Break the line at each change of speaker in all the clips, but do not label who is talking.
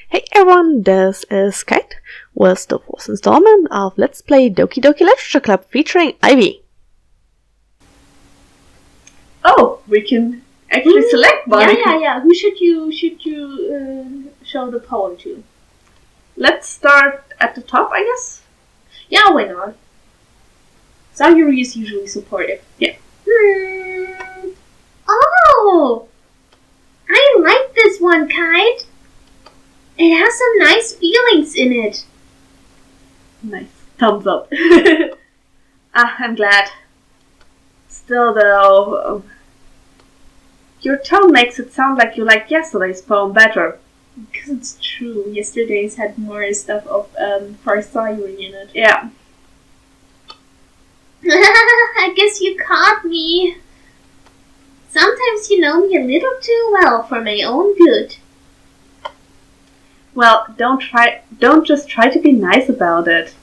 Hey everyone, this is Kate with the fourth installment of Let's Play Doki Doki Literature Club featuring Ivy.
Oh, we can actually select one.
Yeah. Who should you show the poem to?
Let's start at the top, I guess.
Yeah, why not? Sayori is usually supportive.
Yeah.
Oh! I like this one, Kite. It has some nice feelings in it.
Nice. Thumbs up. I'm glad. Still though, your tone makes it sound like you liked yesterday's poem better.
Because it's true. Yesterday's had more stuff of for Sayori in it.
Yeah.
I guess you caught me. Sometimes you know me a little too well for my own good.
Well, don't just try to be nice about it.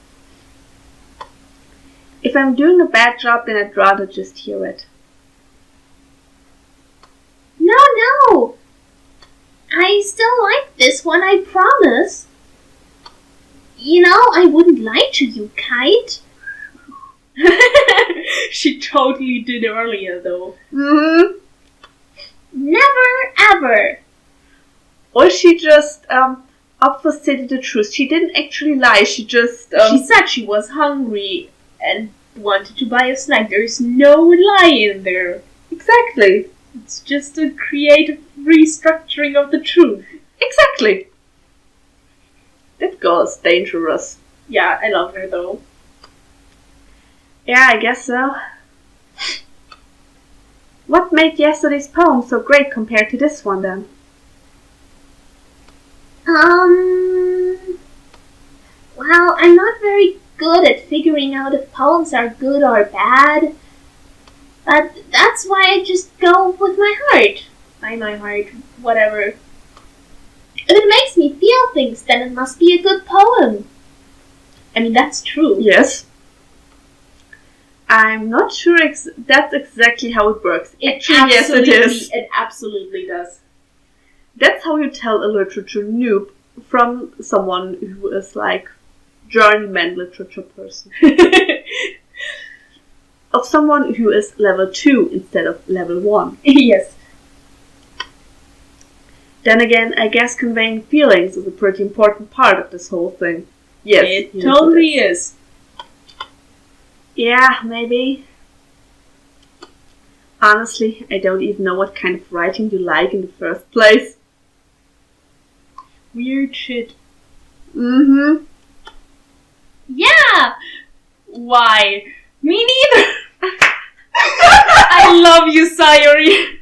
If I'm doing a bad job, then I'd rather just hear it.
No. I still like this one, I promise. You know, I wouldn't lie to you, Kite.
She totally did earlier, though.
Mm-hmm.
Never, ever.
Or she just, obfuscated the truth. She didn't actually lie, she just,
She said she was hungry and wanted to buy a snack. There's no lie in there.
Exactly.
It's just a creative restructuring of the truth.
Exactly. That girl is dangerous.
Yeah, I love her, though.
Yeah, I guess so. What made yesterday's poem so great compared to this one, then?
Well, I'm not very good at figuring out if poems are good or bad. But that's why I just go with my heart.
By my heart, whatever.
If it makes me feel things, then it must be a good poem.
I mean, that's true.
Yes. I'm not sure that's exactly how it works. Actually, yes, it is.
It absolutely does.
That's how you tell a literature noob from someone who is like journeyman literature person. Of someone who is level 2 instead of level 1.
Yes.
Then again, I guess conveying feelings is a pretty important part of this whole thing. Yes.
It totally is.
Yeah, maybe. Honestly, I don't even know what kind of writing you like in the first place.
Weird shit.
Mm-hmm.
Yeah!
Why? Me neither! I love you, Sayori!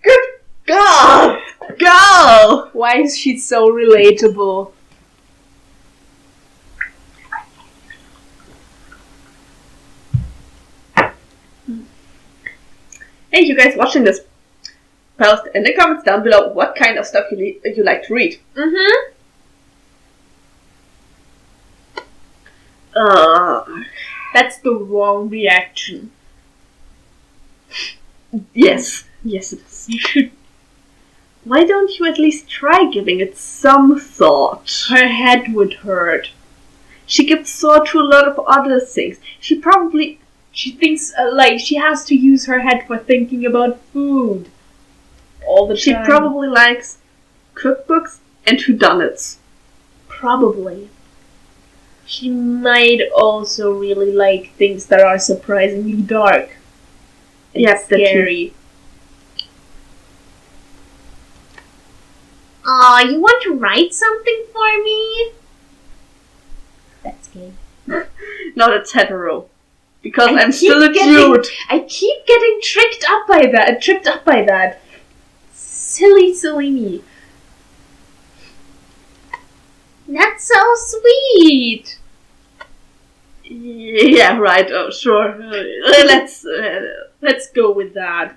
Good God! Go!
Why is she so relatable?
Hey, you guys watching this? Post in the comments down below what kind of stuff you like to read.
Mm-hmm.
That's the wrong reaction.
Yes. Yes, it is.
You should.
Why don't you at least try giving it some thought?
Her head would hurt.
She gives thought to a lot of other things. She
thinks like she has to use her head for thinking about food all the time.
She probably likes cookbooks and whodunits.
Probably. She might also really like things that are surprisingly dark and scary.
Aw, you want to write something for me?
That's gay.
No, that's hetero. Because I'm still a dude.
I keep getting tripped up by that. Silly me.
That's so sweet.
Yeah, right. Oh, sure.
Let's go with that.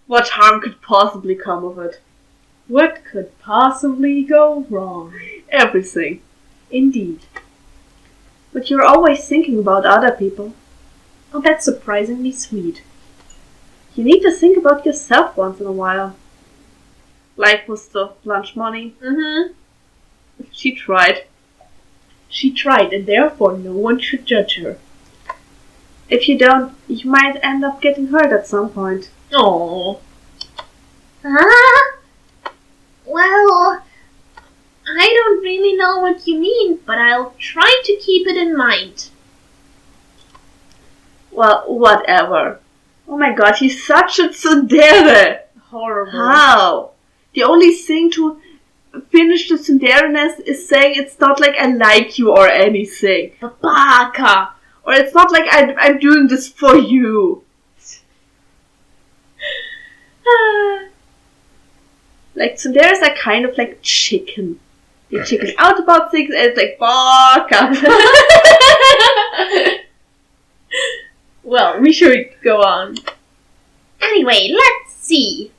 What harm could possibly come of it?
What could possibly go wrong?
Everything.
Indeed.
But you're always thinking about other people.
Oh, that's surprisingly sweet.
You need to think about yourself once in a while. Like with the lunch money.
Mm-hmm.
She tried.
She tried, and therefore no one should judge her.
If you don't, you might end up getting hurt at some point.
Oh.
Huh? Well, I don't really know what you mean, but I'll try to keep it in mind.
Well, whatever. Oh my god, he's such a tsundere.
Horrible.
How? The only thing to finish the tsundere-ness is saying it's not like I like you or anything. Baka! Or it's not like I'm doing this for you. Like, tsunderes are kind of like chicken. They chicken out about things and it's like, baka!
Well, we should go on.
Anyway, let's see.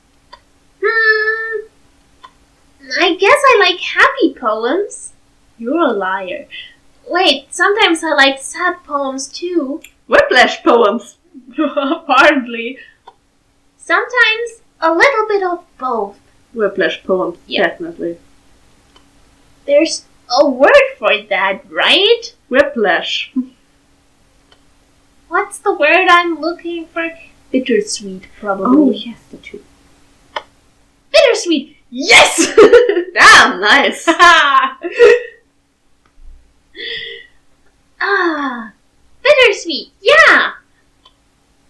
I guess I like happy poems.
You're a liar.
Wait, sometimes I like sad poems too.
Whiplash poems.
Apparently.
Sometimes a little bit of both.
Whiplash poems,
Yeah.
definitely.
There's a word for that, right?
Whiplash.
What's the word I'm looking for?
Bittersweet, probably.
Oh, yes, the two.
Bittersweet!
Yes! Damn, nice.
Bittersweet, yeah!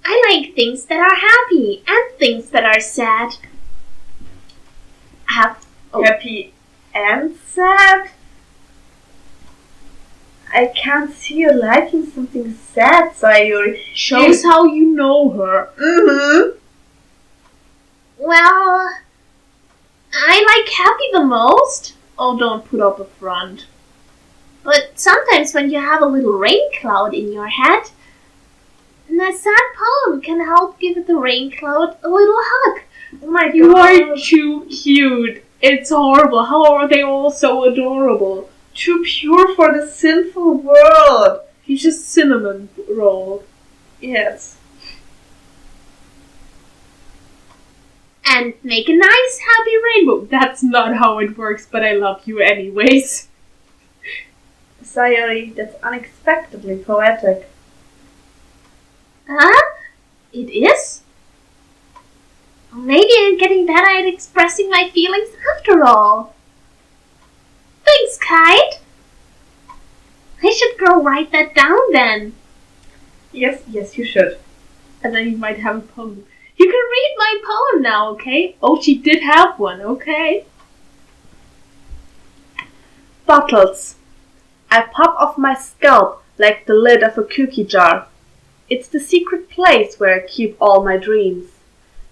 I like things that are happy and things that are sad.
Happy and sad? I can't see you liking something sad, Sayori.
Shows how you know her.
Mm-hmm.
Well, I like happy the most.
Oh, don't put up a front.
But sometimes when you have a little rain cloud in your head, a sad poem can help give the rain cloud a little hug.
Oh my god.
You are too cute. It's horrible. How are they all so adorable?
Too pure for the sinful world.
He's just cinnamon roll.
Yes.
And make a nice happy rainbow.
That's not how it works, but I love you anyways.
Sayori, that's unexpectedly poetic.
Huh? It is? Maybe I'm getting better at expressing my feelings after all. Thanks, Kite. I should go write that down then.
Yes, you should.
And then you might have a poem. You can read my poem now, okay? Oh, she did have one, okay?
Bottles. I pop off my scalp like the lid of a cookie jar. It's the secret place where I keep all my dreams.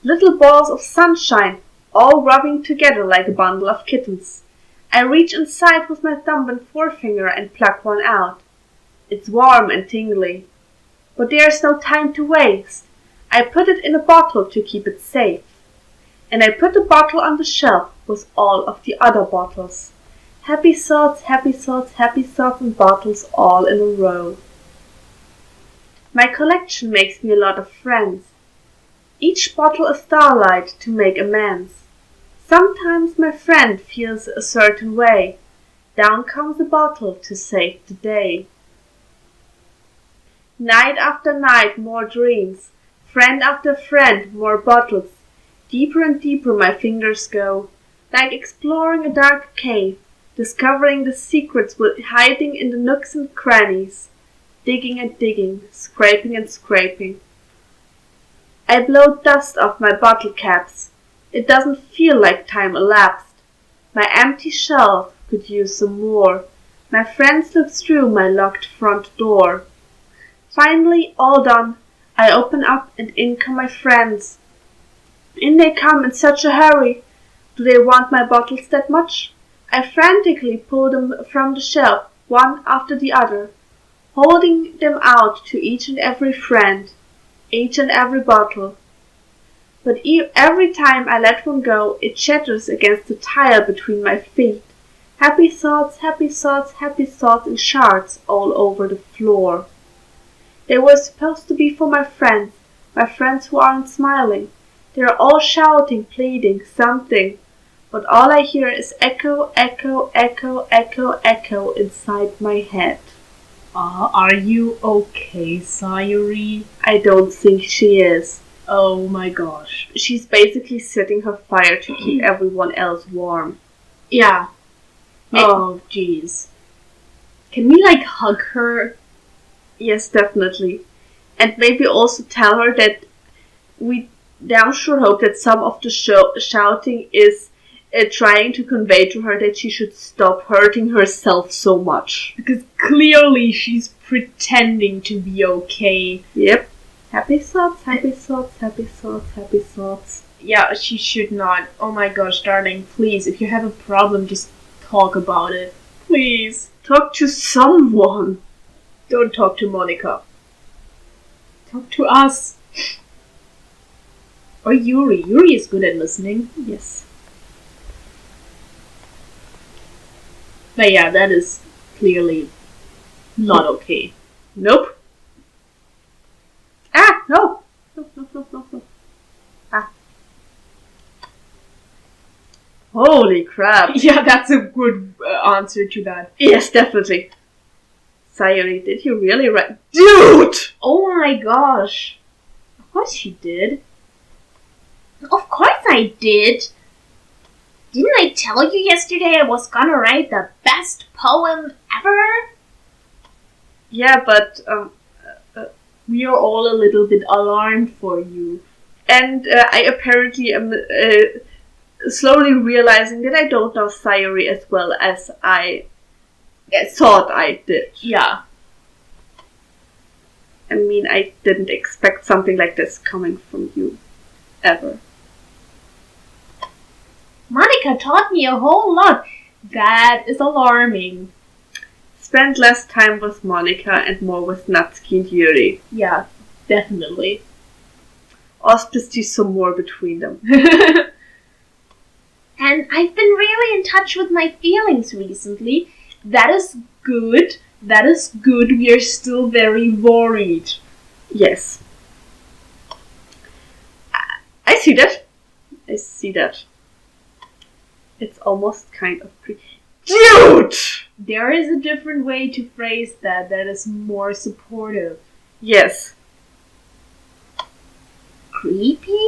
Little balls of sunshine, all rubbing together like a bundle of kittens. I reach inside with my thumb and forefinger and pluck one out. It's warm and tingly. But there's no time to waste. I put it in a bottle to keep it safe. And I put the bottle on the shelf with all of the other bottles. Happy thoughts, happy thoughts, happy thoughts and bottles all in a row. My collection makes me a lot of friends. Each bottle a starlight to make amends. Sometimes my friend feels a certain way. Down comes a bottle to save the day. Night after night more dreams. Friend after friend more bottles. Deeper and deeper my fingers go. Like exploring a dark cave. Discovering the secrets hiding in the nooks and crannies. Digging and digging. Scraping and scraping. I blow dust off my bottle caps. It doesn't feel like time elapsed. My empty shelf could use some more. My friends look through my locked front door. Finally, all done, I open up and in come my friends. In they come in such a hurry. Do they want my bottles that much? I frantically pull them from the shelf, one after the other, holding them out to each and every friend, each and every bottle. But every time I let one go, it shatters against the tile between my feet. Happy thoughts, happy thoughts, happy thoughts in shards all over the floor. They were supposed to be for my friends who aren't smiling. They are all shouting, pleading, something. But all I hear is echo, echo, echo, echo, echo inside my head.
Are you okay, Sayori?
I don't think she is.
Oh my gosh.
She's basically setting her fire to keep everyone else warm.
Yeah. Oh, jeez. Can we, like, hug her?
Yes, definitely. And maybe also tell her that we now sure hope that some of the shouting is trying to convey to her that she should stop hurting herself so much.
Because clearly she's pretending to be okay.
Yep. Happy thoughts, happy thoughts, happy thoughts, happy thoughts.
Yeah, she should not. Oh my gosh, darling, please, if you have a problem, just talk about it. Please.
Talk to someone.
Don't talk to Monika. Talk to us. Or Yuri. Yuri is good at listening.
Yes.
But yeah, that is clearly not okay.
Nope. Ah, no. No. Ah. Holy crap.
Yeah, that's a good answer to that.
Yes, definitely. Sayori, did you really write? Dude!
Oh my gosh. Of course she did.
Of course I did. Didn't I tell you yesterday I was gonna write the best poem ever?
Yeah, but
we are all a little bit alarmed for you.
And I apparently am slowly realizing that I don't know Sayori as well as I thought I did.
Yeah.
I mean, I didn't expect something like this coming from you. Ever.
Monika taught me a whole lot.
That is alarming.
Spend less time with Monika and more with Natsuki and Yuri.
Yeah, definitely.
Auspiced some more between them.
And I've been really in touch with my feelings recently.
That is good. That is good. We are still very worried.
Yes. I see that. I see that. It's almost kind of creepy. Dude!
There is a different way to phrase that is more supportive.
Yes.
Creepy?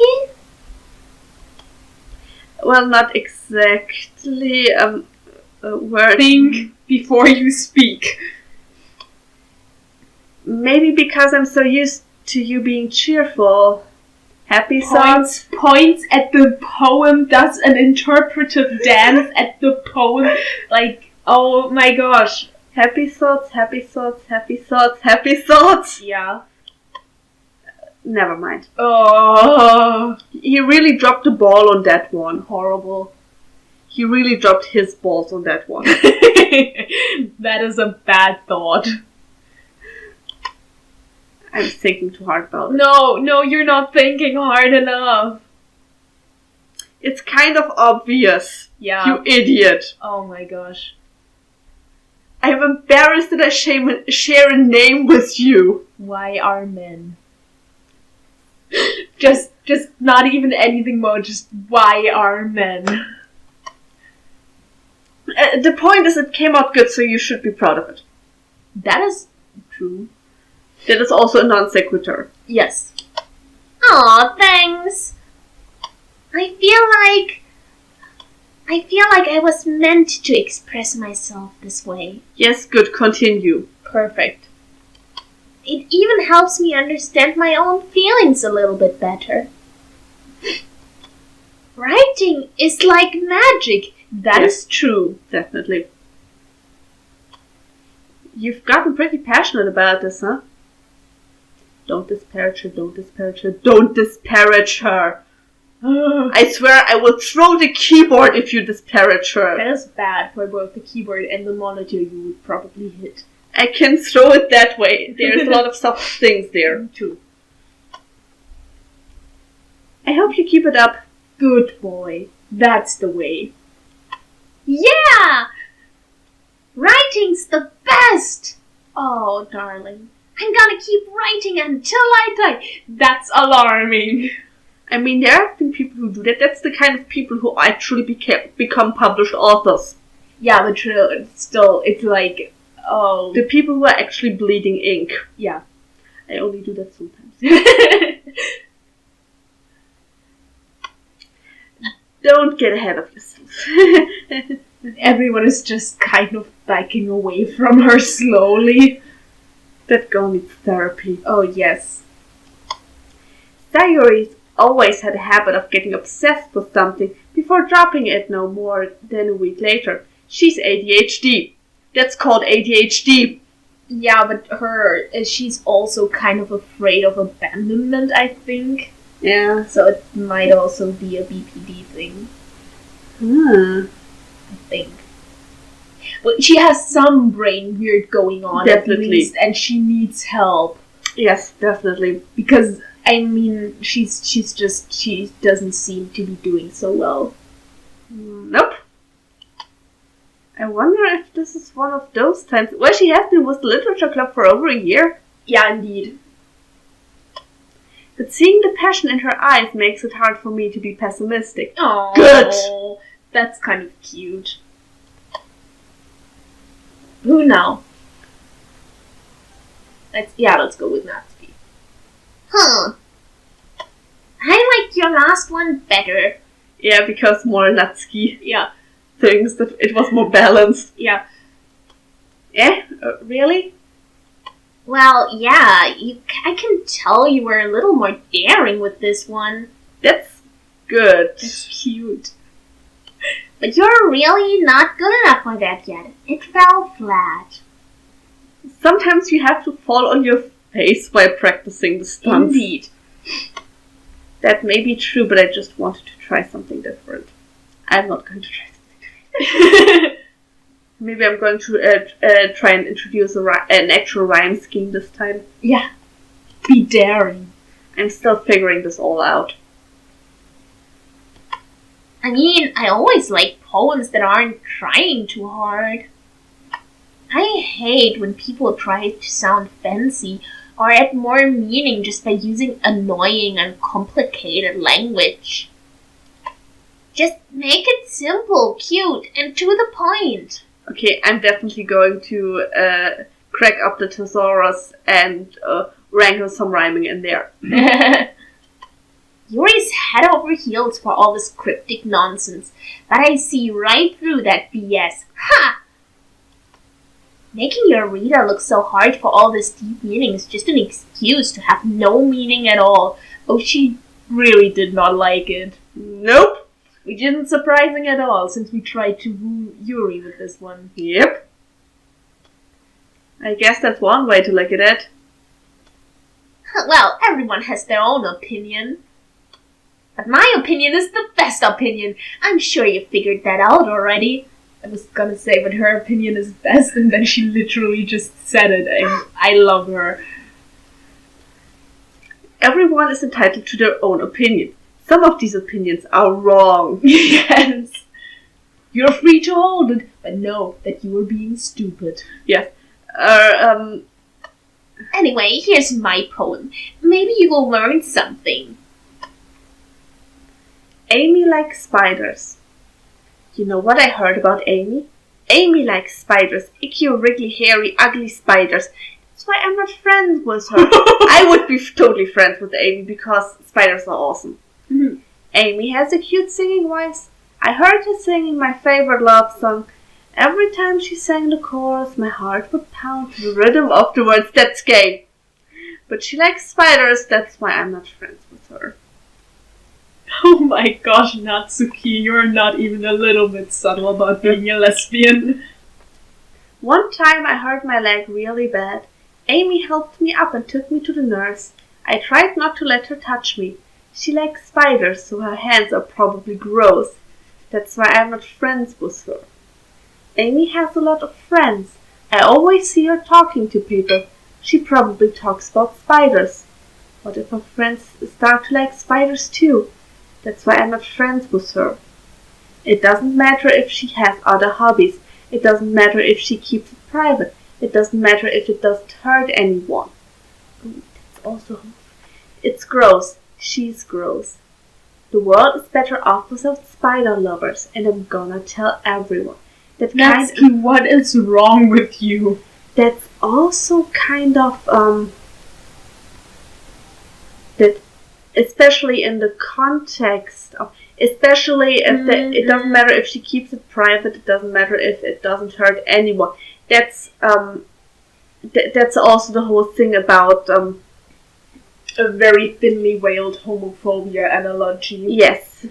Well, not exactly. Word.
Think before you speak.
Maybe because I'm so used to you being cheerful. Happy thoughts.
Points at the poem, does an interpretive dance at the poem. Like, oh my gosh.
Happy thoughts, happy thoughts, happy thoughts, happy thoughts.
Yeah.
Never mind.
Oh.
He really dropped the ball on that one.
Horrible.
He really dropped his balls on that one.
That is a bad thought.
I'm thinking too hard about it.
No, you're not thinking hard enough.
It's kind of obvious.
Yeah.
You idiot.
Oh my gosh.
I'm embarrassed that I share a name with you.
Why are men? Just not even anything more, just why are men?
The point is it came out good, so you should be proud of it.
That is true.
That is also a non sequitur.
Yes.
Aw, thanks. I feel like I was meant to express myself this way.
Yes, good, continue.
Perfect.
It even helps me understand my own feelings a little bit better. Writing is like magic.
That is true.
Definitely. You've gotten pretty passionate about this, huh? Don't disparage her, don't disparage her, don't disparage her. I swear I will throw the keyboard if you disparage her.
That is bad for both the keyboard and the monitor you would probably hit.
I can throw it that way. There's a lot of soft things there.
Too.
I hope you keep it up.
Good boy. That's the way.
Yeah! Writing's the best! Oh, darling. I'm gonna keep writing until I die.
That's alarming.
I mean, there have been people who do that. That's the kind of people who actually become published authors.
Yeah, but still, it's like, oh.
The people who are actually bleeding ink.
Yeah.
I only do that sometimes. Don't get ahead of yourself.
Everyone is just kind of backing away from her slowly.
That girl needs therapy.
Oh, yes.
Sayori always had a habit of getting obsessed with something before dropping it no more than a week later. She's ADHD. That's called ADHD.
Yeah, but she's also kind of afraid of abandonment, I think.
Yeah.
So it might also be a BPD thing. I think. Well, she has some brain weird going on,
definitely.
At least, and she needs help.
Yes, definitely.
Because, I mean, she doesn't seem to be doing so well.
Nope. I wonder if this is one of those times. Well, she has been with the Literature Club for over a year.
Yeah, indeed.
But seeing the passion in her eyes makes it hard for me to be pessimistic.
Oh,
good!
That's kind of cute. Who now? Let's go with Natsuki.
I like your last one better.
Yeah, because more Natsuki.
Yeah.
Things that it was more balanced.
Yeah.
Yeah? Really?
Well, yeah, I can tell you were a little more daring with this one.
That's good.
That's cute.
But you're really not good enough for that yet. It fell flat.
Sometimes you have to fall on your face while practicing the stunts.
Indeed.
That may be true, but I just wanted to try something different. I'm not going to try something different. Maybe I'm going to try and introduce an actual rhyme scheme this time.
Yeah. Be daring.
I'm still figuring this all out.
I mean, I always like poems that aren't trying too hard. I hate when people try to sound fancy or add more meaning just by using annoying and complicated language. Just make it simple, cute, and to the point.
Okay, I'm definitely going to crack up the thesaurus and wrangle some rhyming in there.
Yuri's head over heels for all this cryptic nonsense, but I see right through that BS. Ha! Making your reader look so hard for all this deep meaning is just an excuse to have no meaning at all.
Oh, she really did not like it.
Nope.
Which isn't surprising at all, since we tried to woo Yuri with this one.
Yep. I guess that's one way to look at it.
Well, everyone has their own opinion. But my opinion is the best opinion. I'm sure you figured that out already.
I was gonna say, but her opinion is best, and then she literally just said it, and I love her.
Everyone is entitled to their own opinion. Some of these opinions are wrong.
Yes. You're free to hold it, but know that you are being stupid.
Yes.
Anyway, here's my poem. Maybe you will learn something.
Amy likes spiders. You know what I heard about Amy? Amy likes spiders. Icky, wriggly, hairy, ugly spiders. That's why I'm not friends with her. I would be totally friends with Amy because spiders are awesome.
Mm-hmm.
Amy has a cute singing voice. I heard her singing my favorite love song. Every time she sang the chorus, my heart would pound to the rhythm of the words. That's gay. But she likes spiders. That's why I'm not friends with her.
Oh my gosh, Natsuki, you're not even a little bit subtle about being a lesbian.
One time I hurt my leg really bad. Amy helped me up and took me to the nurse. I tried not to let her touch me. She likes spiders, so her hands are probably gross. That's why I'm not friends with her. Amy has a lot of friends. I always see her talking to people. She probably talks about spiders. What if her friends start to like spiders too? That's why I'm not friends with her. It doesn't matter if she has other hobbies. It doesn't matter if she keeps it private. It doesn't matter if it doesn't hurt anyone. Ooh, that's also... It's gross. She's gross. The world is better off without spider lovers, and I'm gonna tell everyone.
Natsuki, what is wrong with you?
That's also kind of, that, especially in the context of, especially if it doesn't matter if she keeps it private, it doesn't matter if it doesn't hurt anyone. That's also the whole thing about,
A very thinly veiled homophobia analogy.
yes.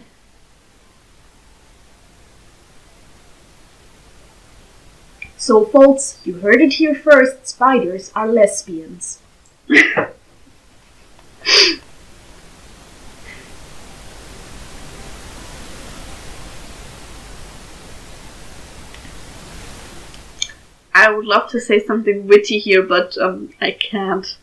So folks, you heard it here first, spiders are lesbians.
I would love to say something witty here, but I can't.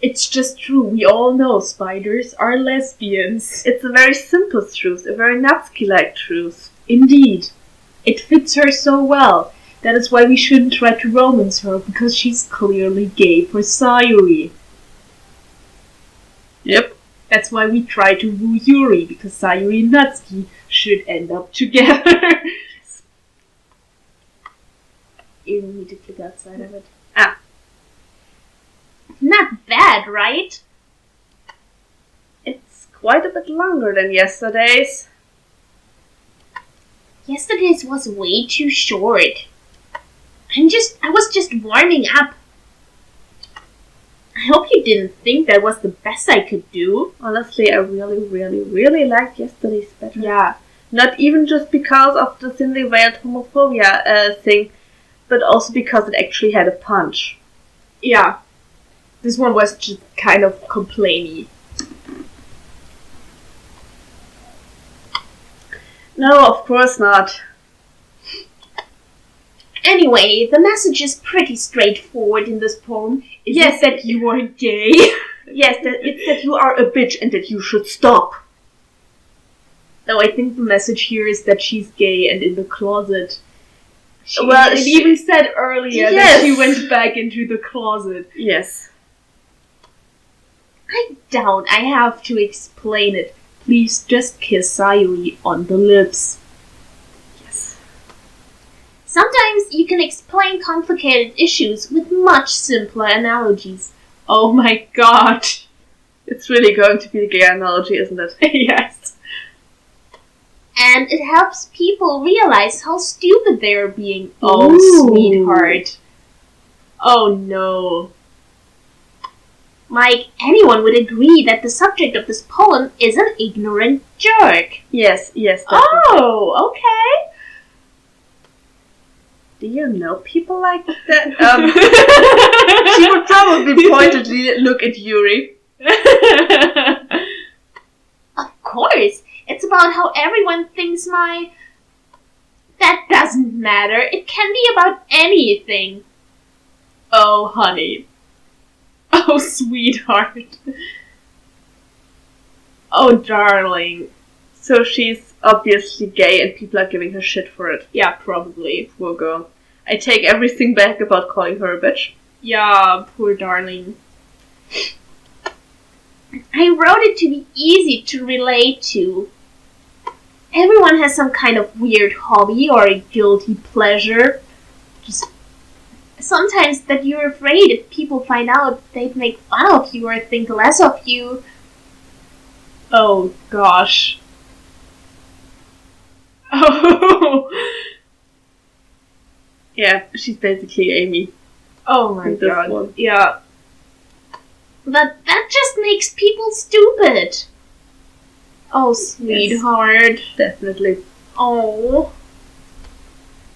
It's just true, we all know spiders are lesbians.
It's a very simple truth, a very Natsuki-like truth.
Indeed. It fits her so well. That is why we shouldn't try to romance her, because she's clearly gay for Sayori.
Yep.
That's why we try to woo Yuri, because Sayori and Natsuki should end up together. You need to click outside of it.
Not bad, right?
It's quite a bit longer than yesterday's.
Yesterday's was way too short. I was just warming up. I hope you didn't think that was the best I could do.
Honestly, I really, really, really liked yesterday's better.
Yeah.
Not even just because of the thinly veiled homophobia thing, but also because it actually had a punch.
Yeah. This one was just kind of complainy.
No, of course not.
Anyway, the message is pretty straightforward in this poem.
Yes, that you are gay.
Yes, it's that you are a bitch and that you should stop.
No, I think the message here is that she's gay and in the closet. She even said earlier that she went back into the closet.
Yes.
I doubt I have to explain it.
Please just kiss Sayori on the lips.
Yes.
Sometimes you can explain complicated issues with much simpler analogies.
Oh my god.
It's really going to be the gay analogy, isn't it?
Yes.
And it helps people realize how stupid they are being.
Oh,
Ooh.
sweetheart. Oh no.
Like, anyone would agree that the subject of this poem is an ignorant jerk.
Yes, definitely.
Oh, okay.
Do you know people like that? She would probably pointedly look at Yuri.
Of course, it's about how everyone thinks That doesn't matter. It can be about anything.
Oh, honey. Oh, sweetheart. Oh, darling.
So she's obviously gay and people are giving her shit for it.
Yeah, probably.
Poor girl. I take everything back about calling her a bitch.
Yeah, poor darling.
I wrote it to be easy to relate to. Everyone has some kind of weird hobby or a guilty pleasure. Just sometimes that you're afraid if people find out they'd make fun of you or think less of you.
Oh, gosh. Oh.
Yeah, she's basically Amy.
Oh my
In this
god.
one.
Yeah.
But that just makes people stupid.
Oh, sweetheart.
Definitely.
Oh.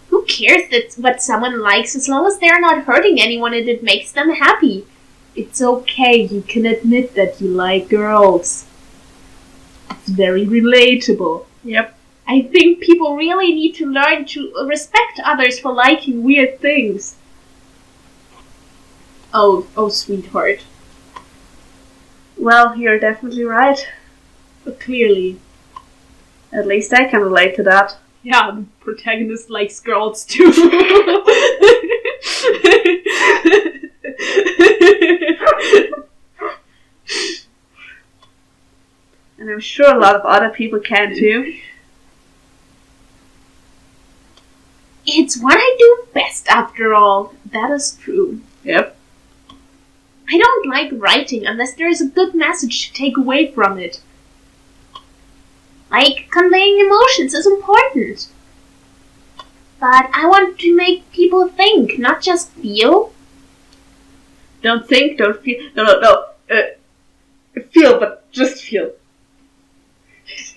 Who cares what someone likes as long as they're not hurting anyone and it makes them happy?
It's okay, you can admit that you like girls. It's very relatable.
Yep.
I think people really need to learn to respect others for liking weird things.
Oh, sweetheart.
Well, you're definitely right.
But clearly.
At least I can relate to that.
Yeah, the protagonist likes girls too.
And I'm sure a lot of other people can too.
It's what I do best, after all. That is true.
Yep.
I don't like writing unless there is a good message to take away from it. Like, conveying emotions is important. But I want to make people think, not just feel.
Don't think, don't feel. No. Feel, but just feel.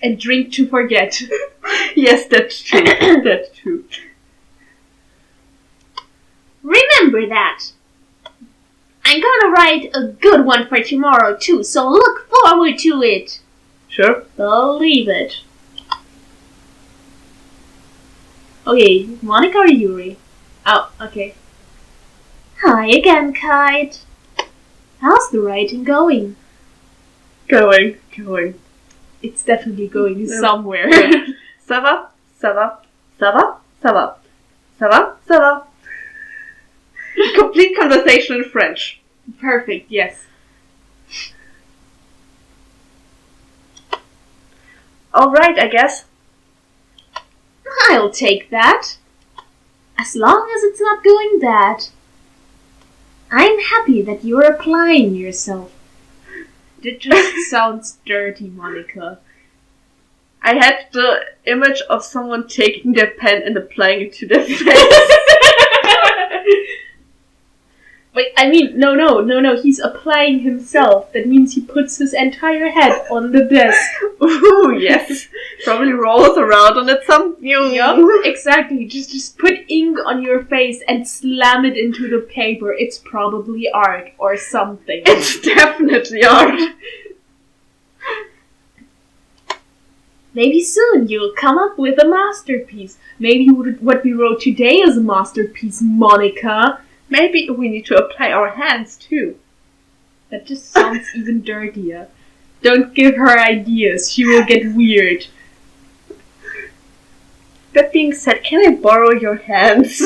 And drink to forget.
Yes, that's true. That's true.
Remember that. I'm gonna write a good one for tomorrow too, so look forward to it.
Sure.
Believe it.
Okay, Monika or Yuri? Oh, okay.
Hi again, Kite.
How's the writing going?
Going.
It's definitely going somewhere.
Ça va. Complete conversation in French.
Perfect, yes.
Alright, I guess.
I'll take that. As long as it's not going bad. I'm happy that you're applying yourself.
It just sounds dirty, Monika.
I had the image of someone taking their pen and applying it to their face.
Wait, I mean, no, he's applying himself. That means he puts his entire head on the desk.
Ooh, yes. Probably rolls around on it some...
Yup, exactly. Just put ink on your face and slam it into the paper. It's probably art or something.
It's definitely art.
Maybe soon you'll come up with a masterpiece. Maybe what we wrote today is a masterpiece, Monika.
Maybe we need to apply our hands too.
That just sounds even dirtier. Don't give her ideas. She will get weird.
That being said, can I borrow your hands?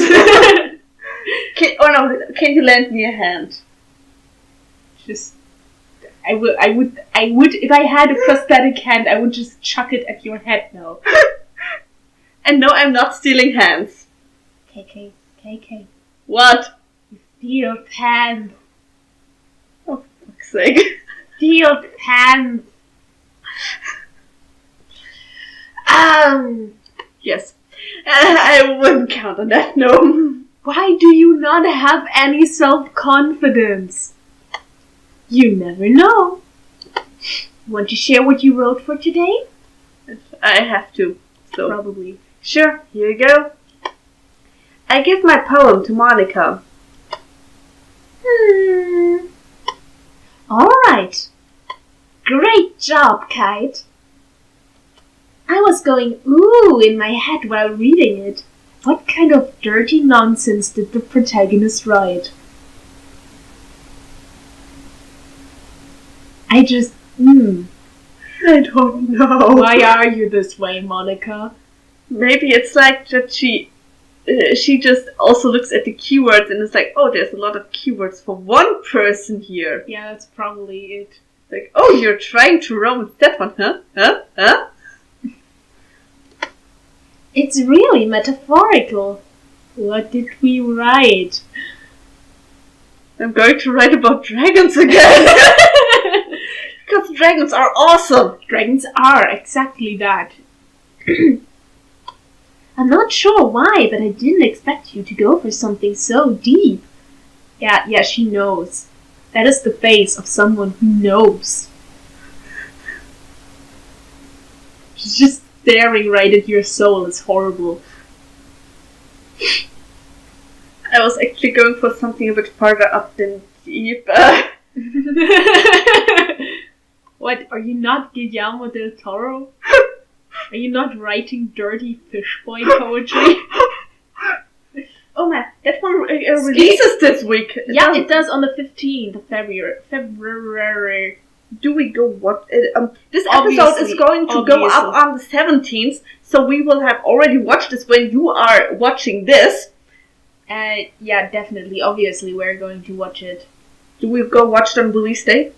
Can you lend me a hand?
Just, I would, if I had a prosthetic hand, I would just chuck it at your head now.
And no, I'm not stealing hands.
KK.
What?
Steal pens.
Oh, for fuck's sake.
Steal pens.
Yes. I wouldn't count on that, no.
Why do you not have any self-confidence? You never know. Want to share what you wrote for today?
I have to. So.
Probably.
Sure, here you go. I give my poem to Monika.
Alright. Great job, Kite. I was going ooh in my head while reading it.
What kind of dirty nonsense did the protagonist write? I don't know. Why are you this way, Monika?
Maybe it's like that she just also looks at the keywords and is like, oh, there's a lot of keywords for one person here.
Yeah, that's probably it.
Like, oh, you're trying to romance that one, huh?
It's really metaphorical.
What did we write?
I'm going to write about dragons again. Because dragons are awesome.
Dragons are exactly that.
I'm not sure why, but I didn't expect you to go for something so deep.
Yeah, she knows. That is the face of someone who knows. She's just staring right at your soul. It's horrible.
I was actually going for something a bit farther up than deep.
What, are you not Guillermo del Toro? Are you not writing dirty fish boy poetry?
Oh man, that one releases this week.
Yeah, it does on the 15th of February.
Do we go what? This episode is going to go up on the 17th, so we will have already watched this when you are watching this.
Yeah, definitely. Obviously, we're going to watch it.
Do we go watch it on release day?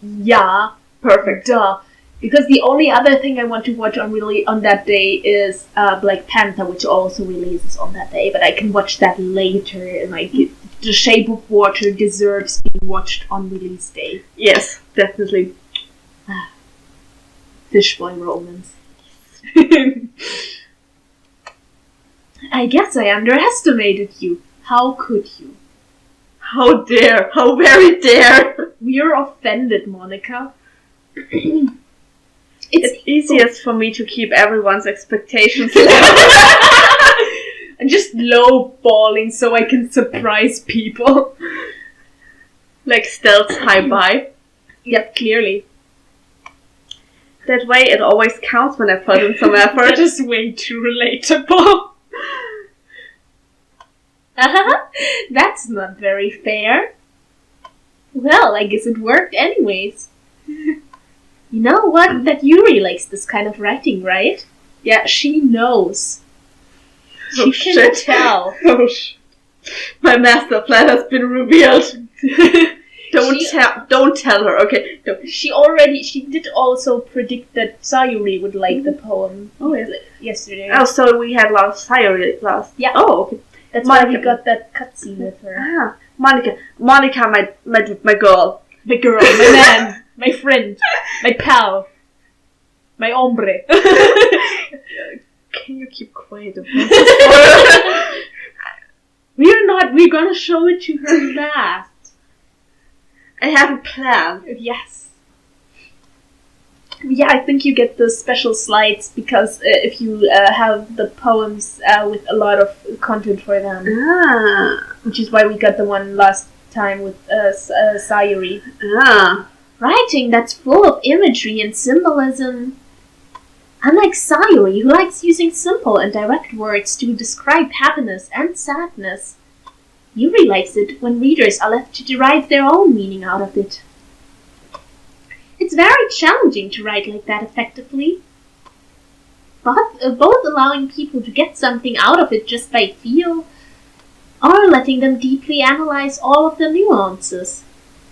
Yeah.
Perfect.
Duh. Because the only other thing I want to watch on that day is Black Panther, which also releases on that day, but I can watch that later. And like, The Shape of Water deserves being watched on release day.
Yes, definitely.
Fishboy romance. I guess I underestimated you. How could you?
How dare! How very dare!
We're offended, Monika.
It's easiest for me to keep everyone's expectations low.
I'm just lowballing so I can surprise people.
Like stealth high-by.
Yep, clearly.
That way it always counts when I put in some effort.
That is way too relatable. That's not very fair. Well, I guess it worked anyways. You know what? That Yuri likes this kind of writing, right? Yeah, she knows. She can tell.
Oh shit. My master plan has been revealed. Don't tell her, okay? No.
She did also predict that Sayori would like the poem.
Oh, yeah.
Yesterday.
Oh, so we had lost Sayori last.
Yeah.
Oh, okay.
That's why we got that cutscene with her.
Ah, Monika, my girl.
My girl, my man, my friend, my pal, my hombre.
Can you keep quiet about this?
We're gonna show it to her last.
I have a plan.
Yes. Yeah, I think you get the special slides because if you have the poems with a lot of content for them.
Ah.
Which is why we got the one last time with Sayori.
Ah.
Writing that's full of imagery and symbolism. Unlike Sayori, who likes using simple and direct words to describe happiness and sadness, Yuri likes it when readers are left to derive their own meaning out of it. It's very challenging to write like that effectively. Both allowing people to get something out of it just by feel, or letting them deeply analyze all of the nuances.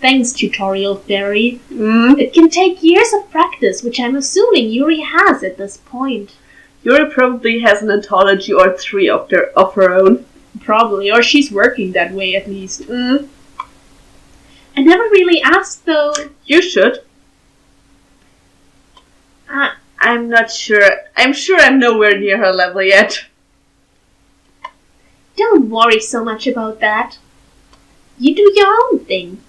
Thanks, Tutorial Fairy. It can take years of practice, which I'm assuming Yuri has at this point.
Yuri probably has an anthology or 3 of her own.
Probably, or she's working that way at least.
I never really asked though.
You should. I'm not sure. I'm sure I'm nowhere near her level yet.
Don't worry so much about that. You do your own thing.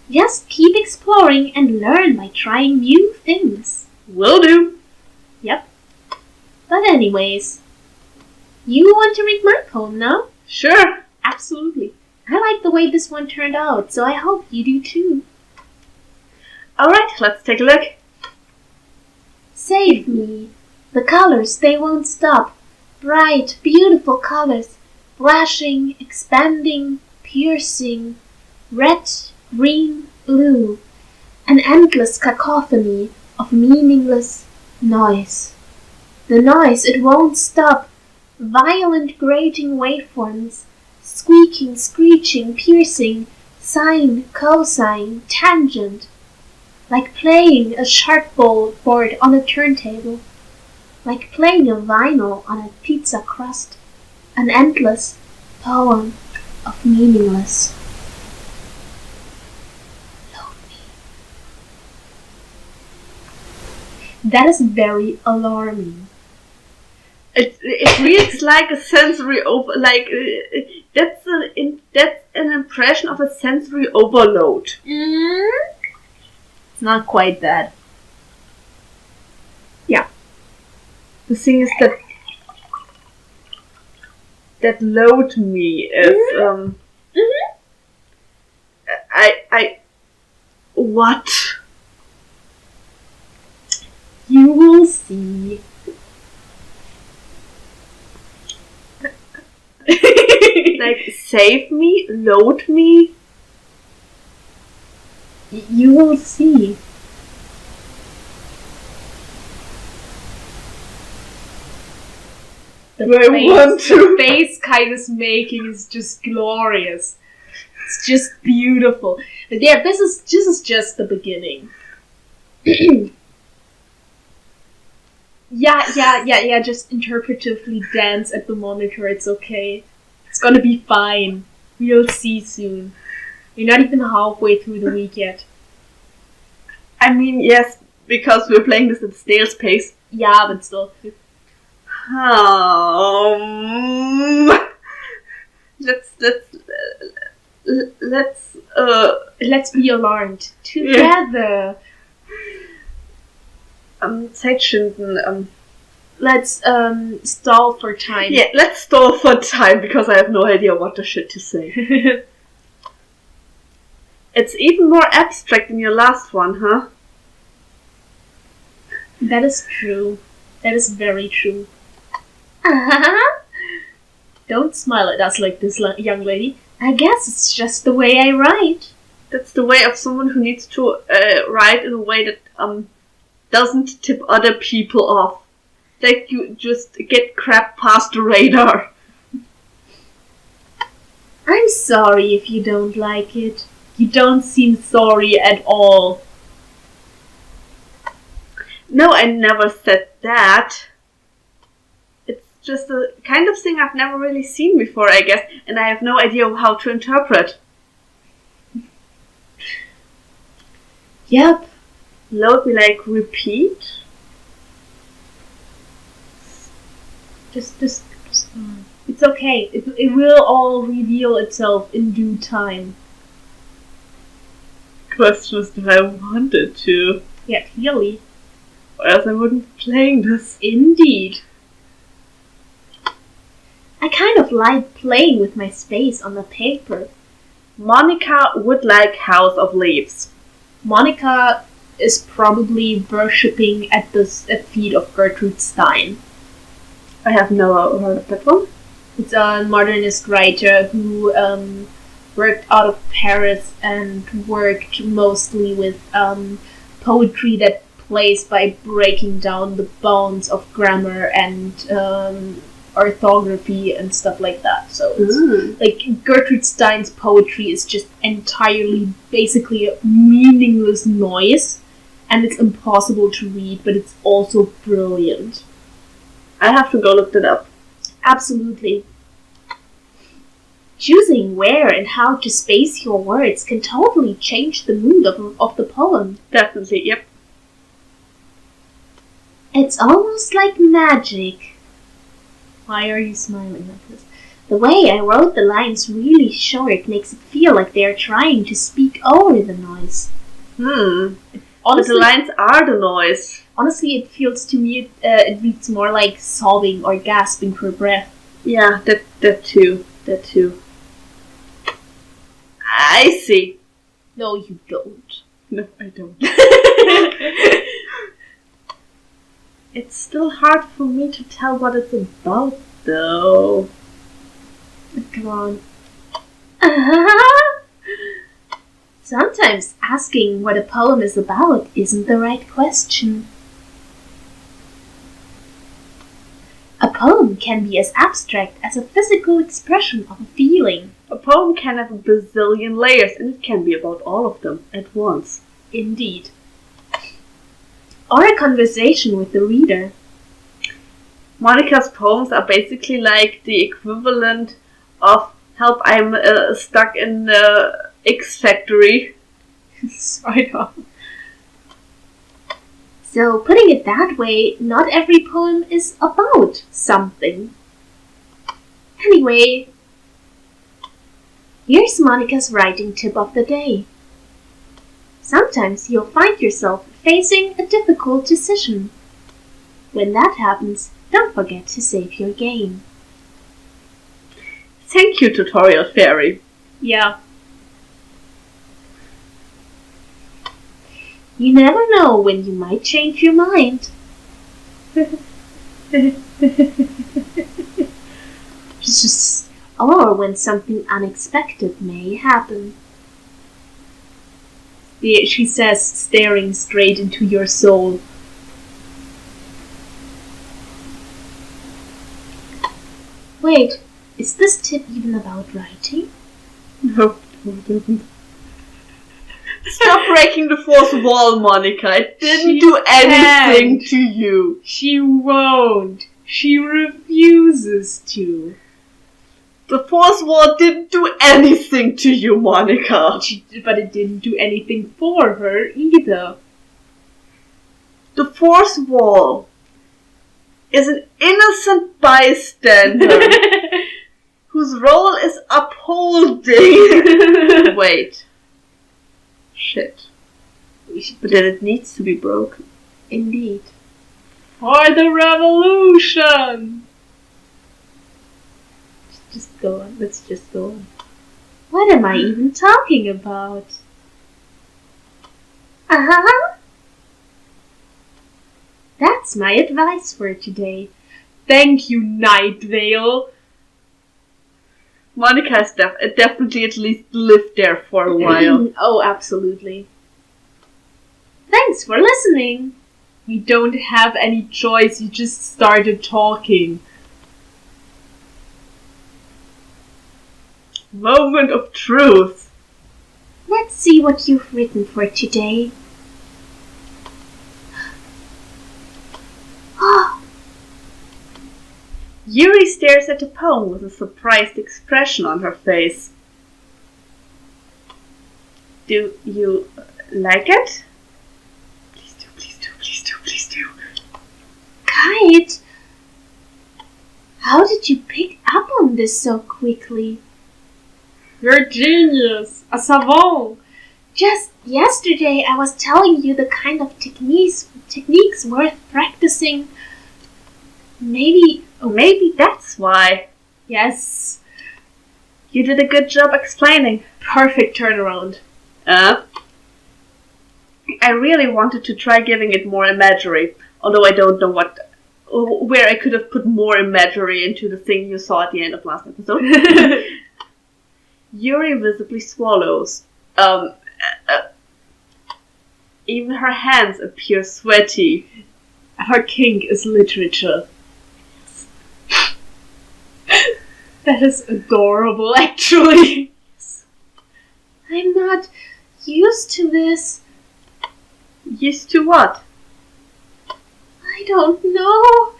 Just keep exploring and learn by trying new things.
Will do.
Yep. But anyways, you want to read my poem now?
Sure.
Absolutely. I like the way this one turned out, so I hope you do too.
Alright, let's take a look.
Save me. The colors, they won't stop. Bright, beautiful colors. Flashing, expanding, piercing. Red, green, blue. An endless cacophony of meaningless noise. The noise, it won't stop. Violent grating waveforms. Squeaking, screeching, piercing. Sine, cosine, tangent. Like playing a sharpboard on a turntable. Like playing a vinyl on a pizza crust. An endless poem of meaningless.
That is very alarming.
It reads like a sensory that's an impression of a sensory overload.
It's not quite that.
Yeah. The thing is that load me is what?
You will see.
Like save me, load me.
You will see. The face Kite is making is just glorious. It's just beautiful. But yeah, this is just the beginning. Yeah. Just interpretively dance at the monitor. It's okay. It's gonna be fine. We'll see soon. You're not even halfway through the week yet.
I mean, yes, because we're playing this at snail's pace.
Yeah, but still.
Let's
be alarmed together.
Zeitschinden.
Let's stall for time.
Yeah, let's stall for time because I have no idea what the shit to say. It's even more abstract than your last one, huh?
That is true. That is very true. Don't smile at us like this, young lady. I guess it's just the way I write.
That's the way of someone who needs to write in a way that doesn't tip other people off. Like you just get crap past the radar.
I'm sorry if you don't like it. You don't seem sorry at all.
No, I never said that. It's just a kind of thing I've never really seen before, I guess, and I have no idea how to interpret.
Yep.
Will it be like repeat?
Just it's okay. It will all reveal itself in due time.
Question is, do I want it to?
Yeah, clearly.
Or else I wouldn't be playing this.
Indeed. I kind of like playing with my space on the paper.
Monika would like House of Leaves.
Monika is probably worshipping at the feet of Gertrude Stein.
I have never heard of that one.
It's a modernist writer who worked out of Paris and worked mostly with poetry that plays by breaking down the bones of grammar and orthography and stuff like that. So it's like Gertrude Stein's poetry is just entirely basically meaningless noise, and it's impossible to read, but it's also brilliant.
I have to go look that up.
Absolutely. Choosing where and how to space your words can totally change the mood of the poem.
Definitely, yep.
It's almost like magic. Why are you smiling like this? The way I wrote the lines really short makes it feel like they're trying to speak over the noise.
Honestly, but
Honestly,
the lines are the noise.
honestly, it feels to me it reads more like sobbing or gasping for breath.
Yeah, that too. That too. I see.
No, you don't.
No, I don't. It's still hard for me to tell what it's about, though.
Come on. Sometimes asking what a poem is about isn't the right question. A poem can be as abstract as a physical expression of a feeling.
A poem can have a bazillion layers, and it can be about all of them at once.
Indeed. Or a conversation with the reader.
Monika's poems are basically like the equivalent of "Help, I'm stuck in the X factory."
Sort of. So, putting it that way, not every poem is about something. Anyway, here's Monika's writing tip of the day. Sometimes you'll find yourself facing a difficult decision. When that happens, don't forget to save your game.
Thank you, Tutorial Fairy.
Yeah. You never know when you might change your mind. Or when something unexpected may happen. She says, staring straight into your soul. Wait, is this tip even about writing?
No, it isn't. Stop breaking the fourth wall, Monika. It didn't
She
do anything
can't.
to you.
She won't. She refuses to.
The fourth wall didn't do anything to you, Monika.
But it didn't do anything for her either.
The fourth wall is an innocent bystander whose role is upholding. Wait. Shit. But then it needs to be broken.
Indeed. For the revolution! Just go on. Let's just go on. What am I even talking about?
Uh-huh.
That's my advice for today. Thank you, Night Vale.
Monika has definitely at least lived there for a while.
Oh, absolutely. Thanks for listening. You don't have any choice, you just started talking.
Moment of truth.
Let's see what you've written for today. Oh,
Yuri stares at the poem with a surprised expression on her face. Do you like it? Please do, please do, please do, please do.
Kite! How did you pick up on this so quickly?
You're a genius, a savant.
Just yesterday I was telling you the kind of techniques worth practicing. Maybe
Maybe that's why.
Yes,
You did a good job explaining.
perfect turnaround.
I really wanted to try giving it more imagery, although I don't know where I could have put more imagery into the thing you saw at the end of last episode. Yuri visibly swallows. Even her hands appear sweaty.
Her kink is literature. That is adorable, actually.
I'm not used to this.
Used to what?
I don't know.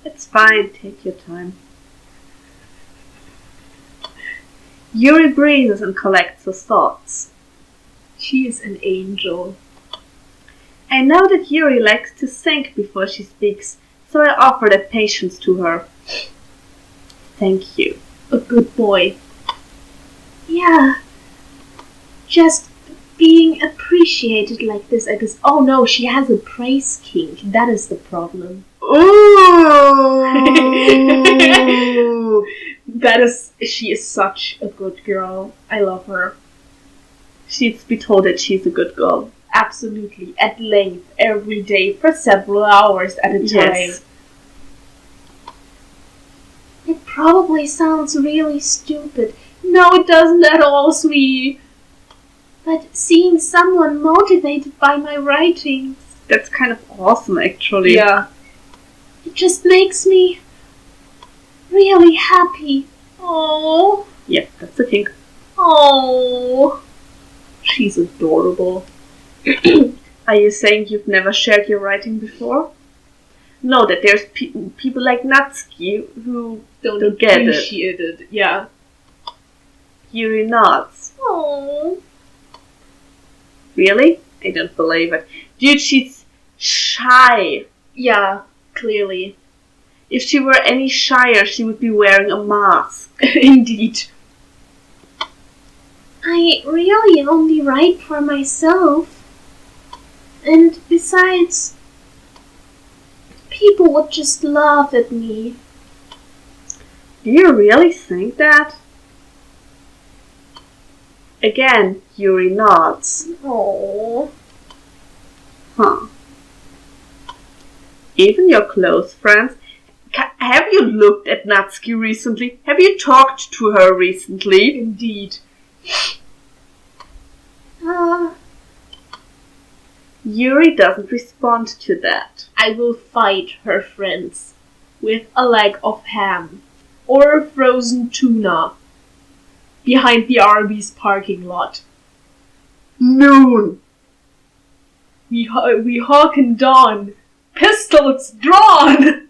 It's fine, take your time. Yuri breathes and collects her thoughts.
She is an angel.
I know that Yuri likes to think before she speaks, so I offer that patience to her. Thank you.
A good boy.
Yeah. Just being appreciated like this, I guess.
Oh no, she has a praise kink. That is the problem.
Ooh!
She is such a good girl. I love her.
She'd be told that she's a good girl.
Absolutely. At length, every day, for several hours at a time.
Yes.
It probably sounds really stupid,
No, it doesn't at all, sweetie.
but seeing someone motivated by my writings,
That's kind of awesome, actually.
Yeah.
it just makes me really happy.
Oh.
Yeah, that's a kink.
Oh. She's adorable.
Are you saying you've never shared your writing before? No, that there's people like Natsuki who don't get it.
appreciate it. Yeah.
Yuri nods.
Oh.
Really? I don't believe it. Dude, she's shy.
Yeah, clearly.
If she were any shyer, she would be wearing a mask.
Indeed.
I really only write for myself. And besides, people would just laugh at me.
Do you really think that? Again, Yuri nods.
Oh.
Huh. Even your close friends? Have you looked at Natsuki recently? Have you talked to her recently?
Indeed.
Yuri doesn't respond to that.
I will fight her friends with a leg of ham or frozen tuna. behind the Arby's parking lot.
Noon.
We hearken dawn, pistols drawn.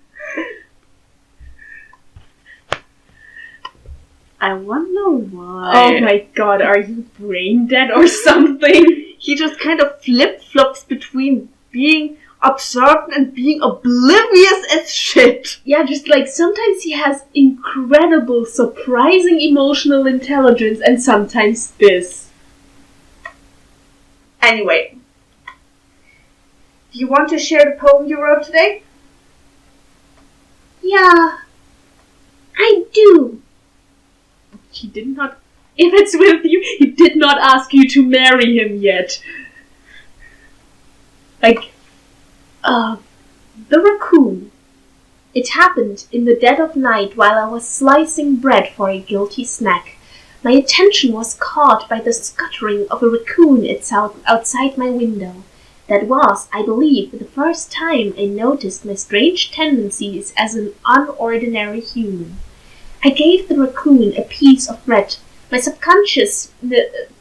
I wonder why.
Oh my god, are you brain dead or something?
He just kind of flip-flops between being observant and being oblivious as shit.
Yeah, just like sometimes he has incredible, surprising emotional intelligence and sometimes this.
Anyway. Do you want to share the poem you wrote today?
Yeah, I do.
He did not... If it's with you, he did not ask you to marry him yet. Like, the raccoon. It happened in the dead of night while I was slicing bread for a guilty snack. My attention was caught by the scuttering of a raccoon outside my window. That was, I believe, the first time I noticed my strange tendencies as an unordinary human. I gave the raccoon a piece of bread, my subconscious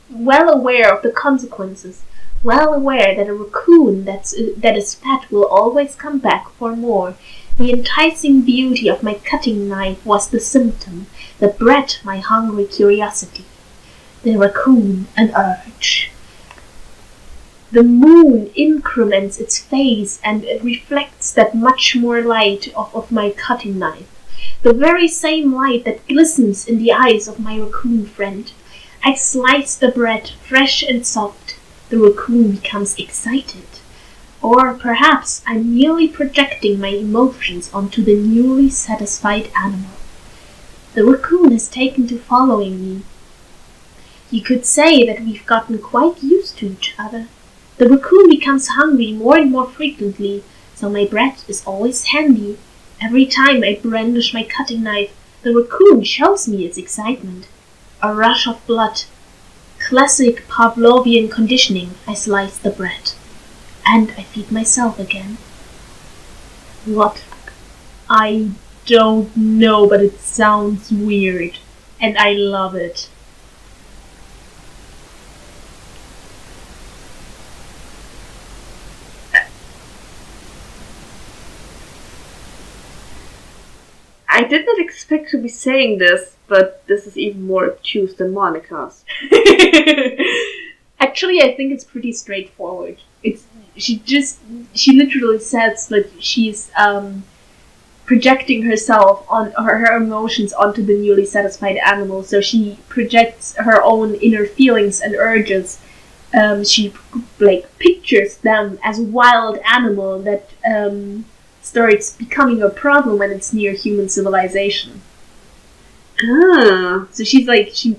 well aware of the consequences, well aware that a raccoon that is fat will always come back for more. The enticing beauty of my cutting knife was the symptom, the bread my hungry curiosity, the raccoon an urge. The moon increments its phase and it reflects that much more light of my cutting knife. The very same light that glistens in the eyes of my raccoon friend. I slice the bread, fresh and soft. The raccoon becomes excited. Or perhaps I'm merely projecting my emotions onto the newly satisfied animal. The raccoon has taken to following me. You could say that we've gotten quite used to each other. The raccoon becomes hungry more and more frequently, so my bread is always handy. Every time I brandish my cutting knife, the raccoon shows me its excitement. A rush of blood. Classic Pavlovian conditioning. I slice the bread. And I feed myself again. What? I don't know, but it sounds weird. And I love it.
I did not expect to be saying this, but this is even more obtuse than Monika's.
Actually, I think it's pretty straightforward. She literally says that she's projecting herself on her emotions onto the newly satisfied animal. So she projects her own inner feelings and urges. She pictures them as a wild animal that starts becoming a problem when it's near human civilization.
Ah.
So she's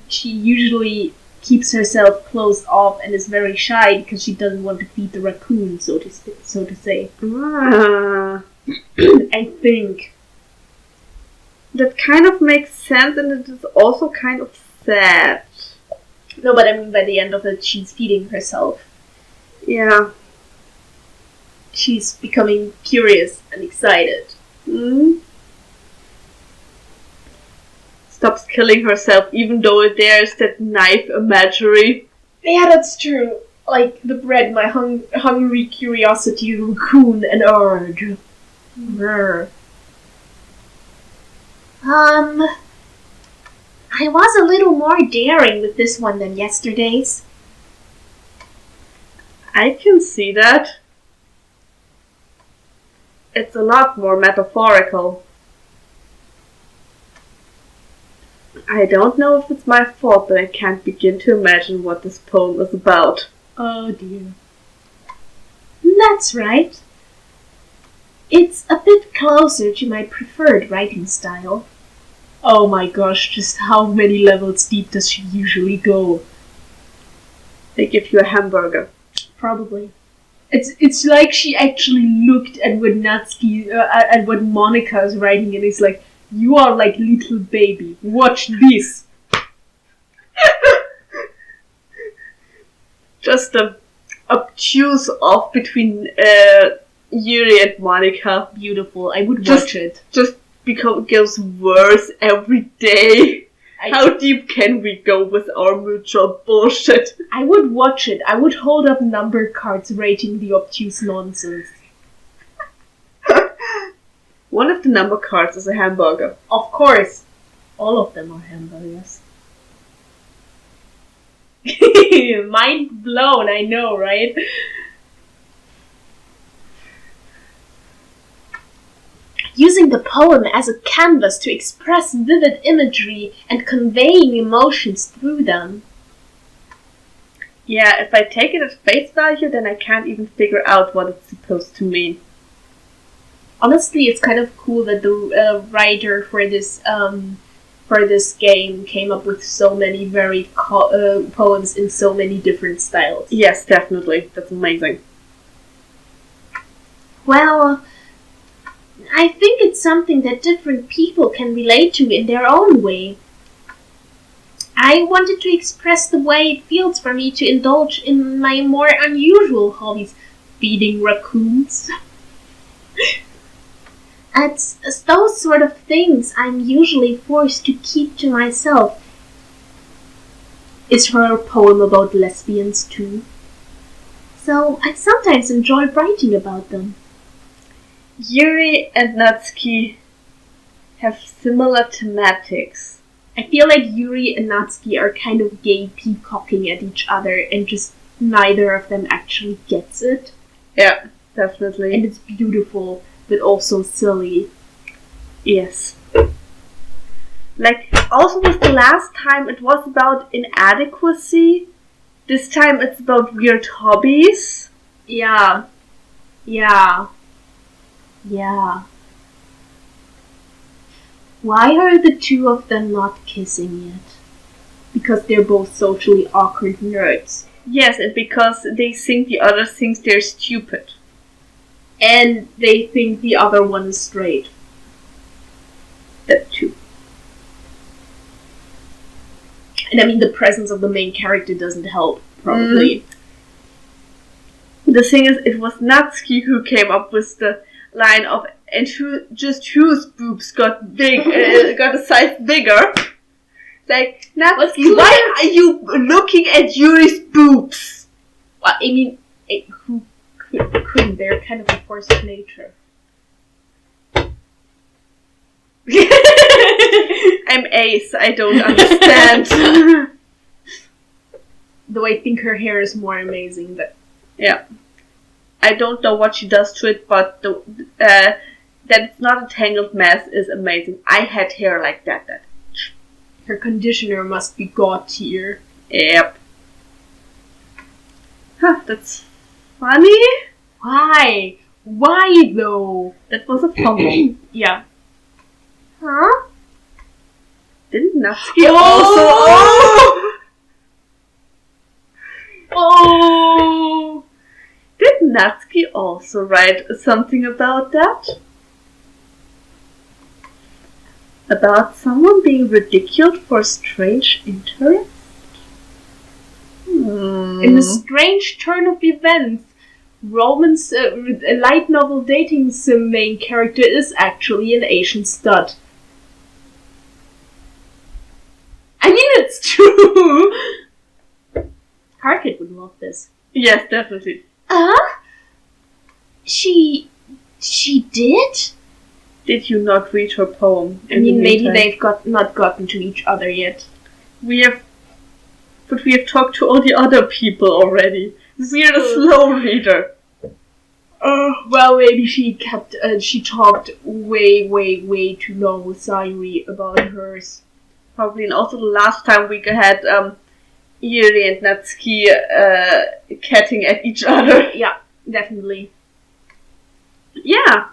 she usually keeps herself closed off and is very shy because she doesn't want to feed the raccoon, so to say.
Ah.
I think
that kind of makes sense, and it is also kind of sad.
No, but I mean by the end of it, she's feeding herself.
Yeah.
She's becoming curious and excited.
Stops killing herself, even though there's that knife imagery.
Yeah, that's true. Like the bread, my hungry curiosity, raccoon, and urge.
I was a little more daring with this one than yesterday's.
I can see that. It's a lot more metaphorical. I don't know if it's my fault, but I can't begin to imagine what this poem is about.
Oh dear.
That's right. It's a bit closer to my preferred writing style.
Oh my gosh, just how many levels deep does she usually go?
They give you a hamburger.
Probably. It's like she actually looked at what Natsuki, at what Monika is writing, and is like, you are like little baby, watch this.
Just a obtuse off between Yuri and Monika.
Beautiful, I would watch it.
Just because it gets worse every day. How deep can we go with our mutual bullshit?
I would watch it. I would hold up number cards rating the obtuse nonsense.
One of the number cards is a hamburger.
Of course. All of them are hamburgers. Mind blown, I know, right? Using the poem as a canvas to express vivid imagery and conveying emotions through them.
Yeah, if I take it at face value, then I can't even figure out what it's supposed to mean.
Honestly, it's kind of cool that the writer for this game came up with so many varied poems in so many different styles.
Yes, definitely. That's amazing.
Well, I think it's something that different people can relate to in their own way. I wanted to express the way it feels for me to indulge in my more unusual hobbies, feeding raccoons. It's those sort of things I'm usually forced to keep to myself. Is her poem about lesbians too? So I sometimes enjoy writing about them.
Yuri and Natsuki have similar thematics.
I feel like Yuri and Natsuki are kind of gay peacocking at each other and just neither of them actually gets it.
Yeah, definitely.
And it's beautiful, but also silly.
Yes. Like, also with the last time it was about inadequacy. This time it's about weird hobbies.
Yeah. Why are the two of them not kissing yet? Because they're both socially awkward nerds.
Yes, and because they think the other thinks they're stupid.
And they think the other one is straight.
That too.
And I mean, the presence of the main character doesn't help, probably.
The thing is, it was Natsuki who came up with the line of, and whose boobs got big, got a size bigger. Like, Natsuki, why are you looking at Yuri's boobs?
Well, I mean, who couldn't? They're kind of a force of nature.
I'm ace, I don't understand.
Though I think her hair is more amazing, but...
Yeah. I don't know what she does to it, but that it's not a tangled mess is amazing. I had hair like that.
Her conditioner must be god tier.
Yep. Huh, that's funny.
Why? Why though?
That was a fumble.
Yeah.
Huh?
Didn't Natsuki also...
Oh!
Did Natsuki also write something about that? About someone being ridiculed for strange interest?
In a strange turn of events, romance, a light novel dating sim main character is actually an Asian stud. I mean, it's true! Harkett would love this.
Yes, definitely.
She did?
Did you not read her poem?
I mean, maybe they've not gotten to each other yet.
But we have talked to all the other people already. We're a slow reader.
Well, maybe she talked way too long with Sayori about hers.
Probably, and also the last time we had Yuri and Natsuki catting at each other.
Yeah, definitely.
Yeah.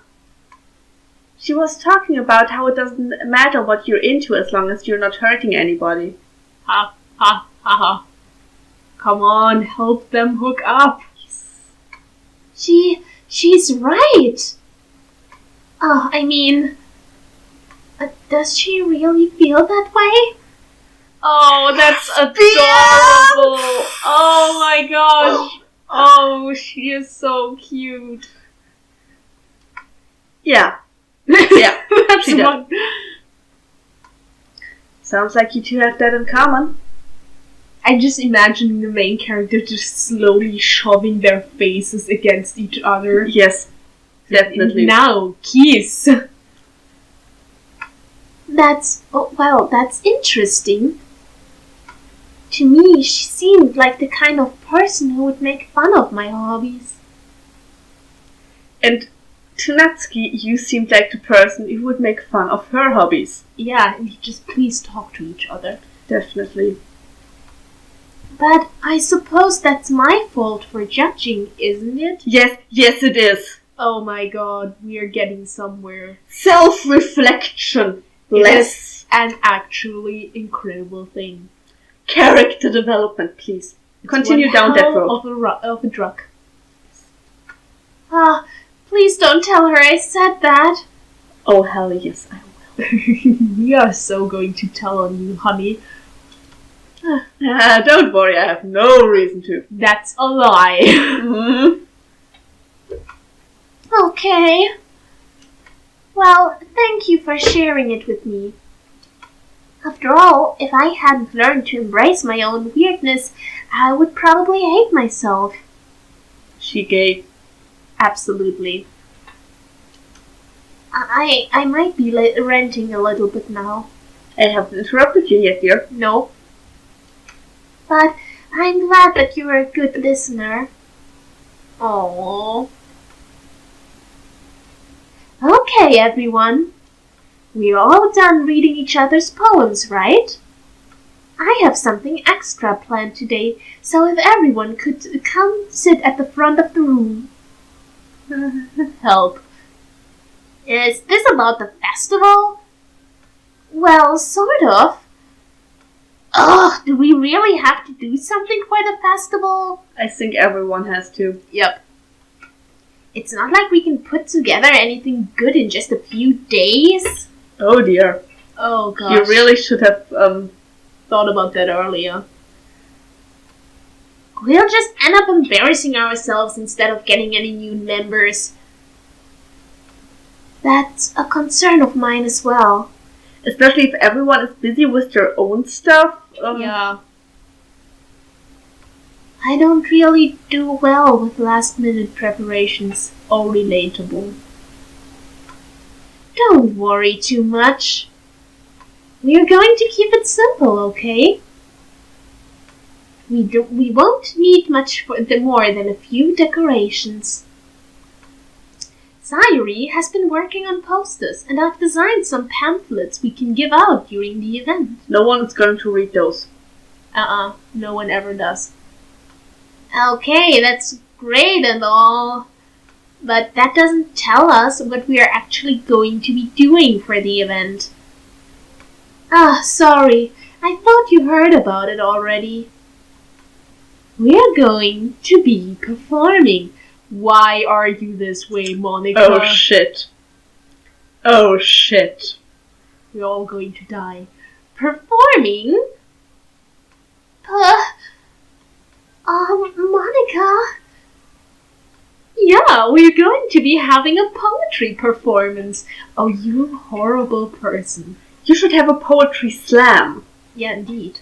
She was talking about how it doesn't matter what you're into as long as you're not hurting anybody.
Ha. Come on, help them hook up. She's right. I mean, does she really feel that way? Oh, that's adorable. Oh my gosh. Oh, she is so cute.
Yeah. Yeah,
That's
she
one.
Sounds like you two have that in common.
I'm just imagining the main character just slowly shoving their faces against each other.
Yes, definitely.
Now, kiss!
That's interesting. To me, she seemed like the kind of person who would make fun of my hobbies.
And to Natsuki, you seemed like the person who would make fun of her hobbies.
Yeah, and just please talk to each other.
Definitely.
But I suppose that's my fault for judging, isn't it?
Yes it is.
Oh my god, we are getting somewhere.
Self-reflection.
It
Less
is an actually incredible thing.
character development, please. Continue
One
down that
hell
road.
of a drug.
Ah, please don't tell her I said that.
Oh, hell yes, I will.
We are so going to tell on you, honey.
Don't worry, I have no reason to.
That's a lie.
Mhm.
Okay. Well, thank you for sharing it with me. After all, if I hadn't learned to embrace my own weirdness, I would probably hate myself.
She gay.
Absolutely.
I might be ranting a little bit now.
I haven't interrupted you yet, dear.
No.
But I'm glad that you're a good listener.
Aww.
Okay, everyone. We're all done reading each other's poems, right? I have something extra planned today, so if everyone could come sit at the front of the room.
Help.
Is this about the festival? Well, sort of. Ugh, do we really have to do something for the festival?
I think everyone has to.
Yep.
It's not like we can put together anything good in just a few days.
Oh dear.
Oh gosh.
You really should have,
thought about that earlier.
We'll just end up embarrassing ourselves instead of getting any new members. That's a concern of mine as well.
especially if everyone is busy with their own stuff.
Yeah.
I don't really do well with last-minute preparations.
Oh, relatable.
Don't worry too much. We're going to keep it simple, okay? We won't need much more than a few decorations. Sayori has been working on posters, and I've designed some pamphlets we can give out during the event.
No one is going to read those.
No one ever does.
Okay, that's great and all, but that doesn't tell us what we are actually going to be doing for the event. Sorry, I thought you heard about it already. We're going to be performing.
Why are you this way, Monika?
Oh shit. Oh shit.
We're all going to die.
Performing? Monika?
Yeah, we're going to be having a poetry performance. Oh, you horrible person.
You should have a poetry slam.
Yeah, indeed.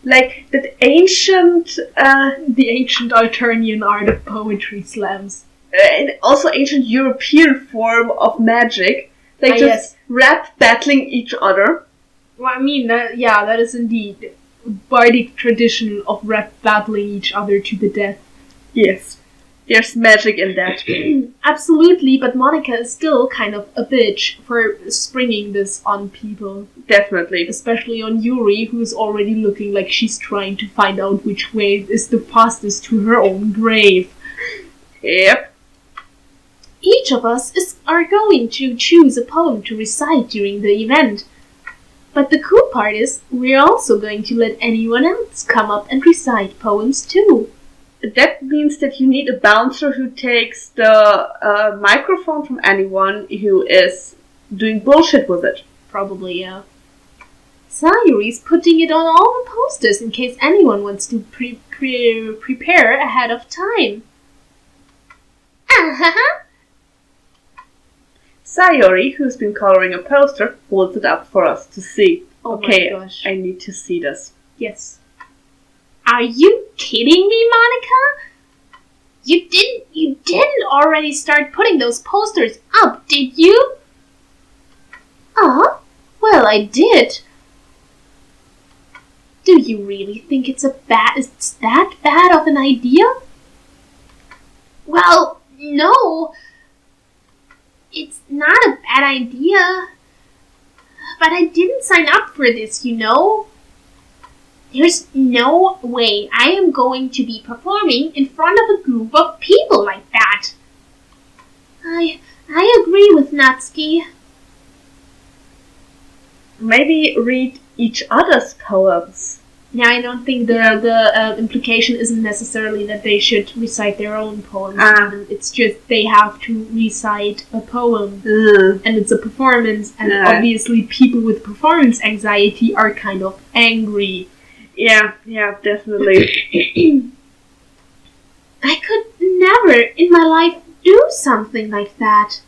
Like that ancient,
The ancient Alternian art of poetry slams.
and also ancient European form of magic. Like
Ah,
just
yes.
rap battling each other.
Well, I mean, that is indeed bardic tradition of rap battling each other to the death.
Yes. There's magic in that.
Absolutely, but Monika is still kind of a bitch for springing this on people.
Definitely.
Especially on Yuri, who's already looking like she's trying to find out which way is the fastest to her own grave.
Yep.
Each of us are going to choose a poem to recite during the event.
But the cool part is, we're also going to let anyone else come up and recite poems too.
That means that you need a bouncer who takes the microphone from anyone who is doing bullshit with it.
Probably, yeah. Sayori's putting it on all the posters in case anyone wants to prepare ahead of time.
Sayori, who's been coloring a poster, holds it up for us to see.
Oh
Okay,
my gosh.
I need to see this.
Yes. Are you kidding me, Monika? You didn't already start putting those posters up, did you? Well, I did. Do you really think it's that bad of an idea? Well, no. It's not a bad idea. But I didn't sign up for this, you know? There's no way I am going to be performing in front of a group of people like that. I agree with Natsuki.
Maybe read each other's poems.
Now, I don't think the implication isn't necessarily that they should recite their own poems. It's just they have to recite a poem. And it's a performance, and obviously people with performance anxiety are kind of angry.
Yeah, definitely.
I could never in my life do something like that.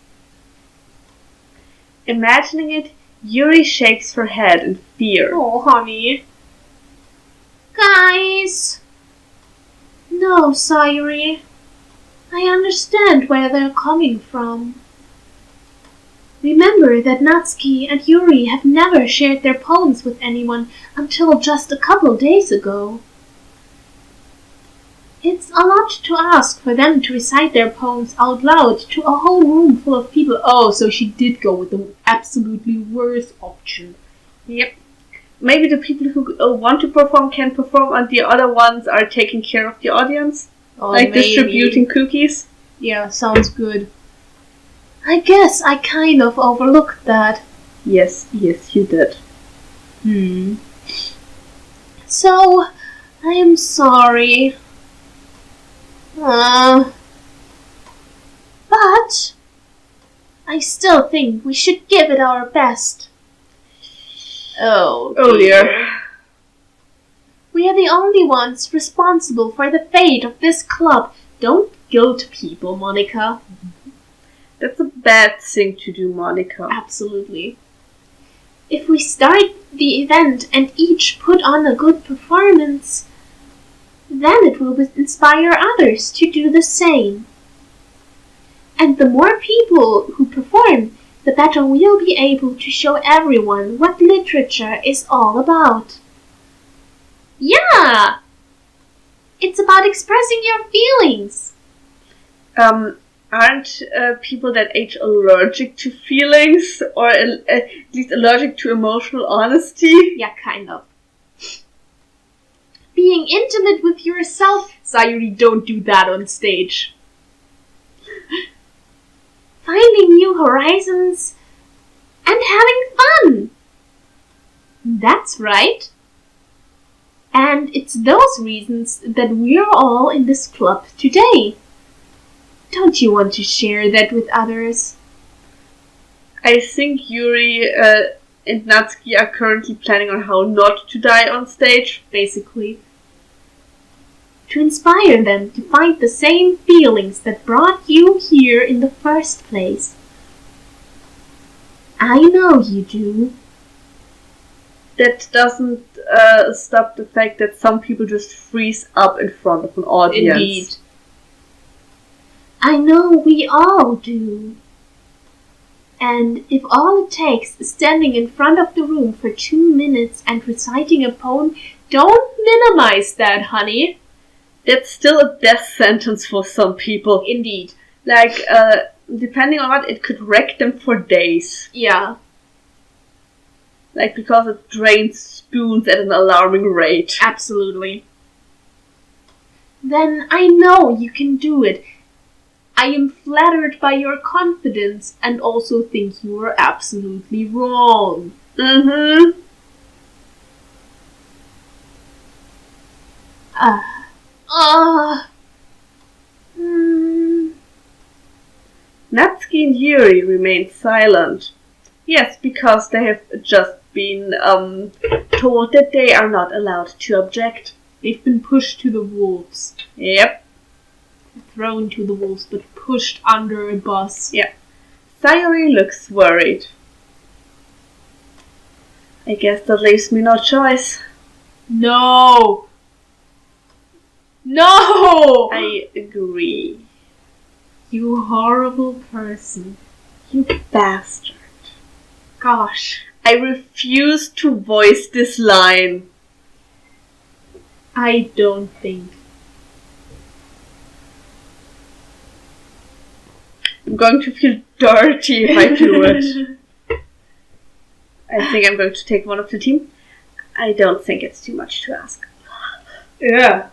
Imagining it, Yuri shakes her head in fear.
Oh, honey. Guys. No, Sayori. I understand where they're coming from. Remember that Natsuki and Yuri have never shared their poems with anyone until just a couple days ago. It's a lot to ask for them to recite their poems out loud to a whole room full of people. Oh, so she did go with the absolutely worst option.
Yep. Maybe the people who want to perform can perform and the other ones are taking care of the audience?
Oh,
like
maybe.
distributing cookies?
Yeah, sounds good. I guess I kind of overlooked that.
Yes, you did.
So, I am sorry. But I still think we should give it our best. Oh
dear.
We are the only ones responsible for the fate of this club. Don't guilt people, Monika.
That's a bad thing to do, Monika.
Absolutely. If we start the event and each put on a good performance, then it will inspire others to do the same. And the more people who perform, the better we'll be able to show everyone what literature is all about. Yeah! It's about expressing your feelings.
Aren't people that age allergic to feelings? Or at least allergic to emotional honesty?
Yeah, kind of. Being intimate with yourself. Sayori, don't do that on stage. Finding new horizons and having fun. That's right. And it's those reasons that we're all in this club today. Don't you want to share that with others?
I think Yuri and Natsuki are currently planning on how not to die on stage,
basically. To inspire them to find the same feelings that brought you here in the first place. I know you do.
That doesn't stop the fact that some people just freeze up in front of an audience.
Indeed. I know we all do. And if all it takes is standing in front of the room for 2 minutes and reciting a poem, don't minimize that, honey.
That's still a death sentence for some people.
Indeed.
Like, depending on what, it could wreck them for days.
Yeah.
Like, because it drains spoons at an alarming rate.
Absolutely. Then I know you can do it. I am flattered by your confidence and also think you are absolutely wrong.
Mm-hmm. Natsuki and Yuri remain silent. Yes, because they have just been told that they are not allowed to object.
They've been pushed to the wolves.
Yep.
Thrown to the wolves, but pushed under a bus.
Yeah. Sayori looks worried. I guess that leaves me no choice.
No! No!
I agree.
You horrible person.
You bastard.
Gosh.
I refuse to voice this line.
I don't think.
I'm going to feel dirty if I do it. I think I'm going to take one of the team. I don't think it's too much to ask.
Yeah.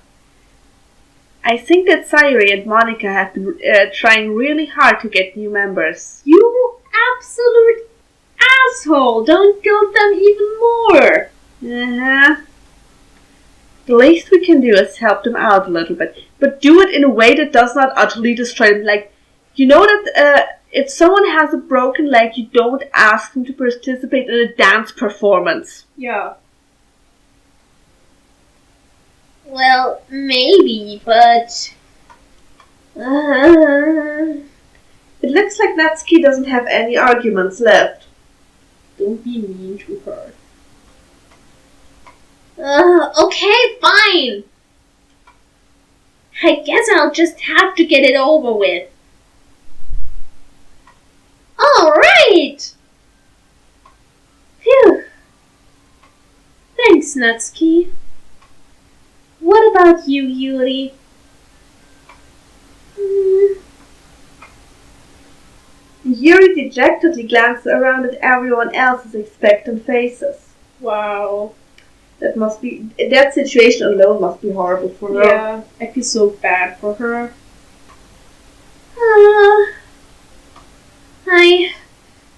I think that Sayori and Monika have been trying really hard to get new members.
You absolute asshole! Don't guilt them even more!
Uh-huh. The least we can do is help them out a little bit. But do it in a way that does not utterly destroy them. Like, you know that if someone has a broken leg, you don't ask them to participate in a dance performance.
Yeah.
Well, maybe, but...
It looks like Natsuki doesn't have any arguments left.
Don't be mean to her.
Okay, fine. I guess I'll just have to get it over with. Alright!
Phew. Thanks, Natsuki. What about you, Yuri?
Yuri dejectedly glances around at everyone else's expectant faces.
Wow.
That situation alone must be horrible for her.
Yeah, I feel so bad for her.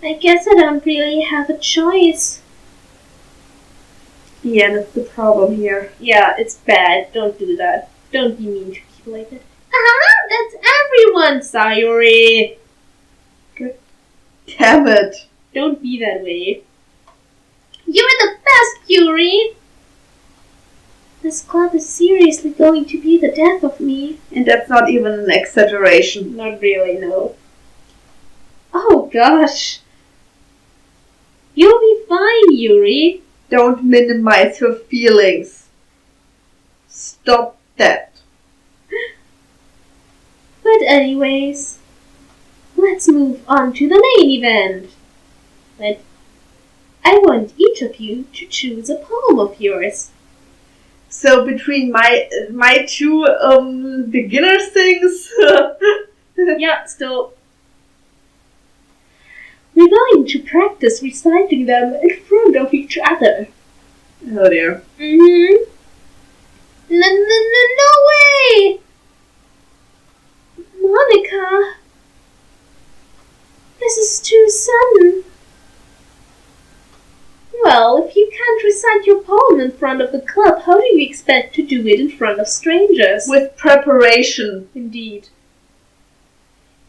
I guess I don't really have a choice.
Yeah, that's the problem here.
Yeah, it's bad. Don't do that. Don't be mean to people like that.
That's everyone!
Sayori!
Damn it.
Don't be that way.
You're the best, Yuri! This club is seriously going to be the death of me.
And that's not even an exaggeration.
Not really, no. Oh gosh. You'll be fine, Yuri.
Don't minimize your feelings. Stop that.
But anyways, let's move on to the main event. But I want each of you to choose a poem of yours.
So between my two beginner things,
Yeah, still. We're going to practice reciting them in front of each other.
oh dear.
Mm-hmm. No way!
Monika, this is too sudden. Well, if you can't recite your poem in front of the club, how do you expect to do it in front of strangers?
With preparation
Indeed.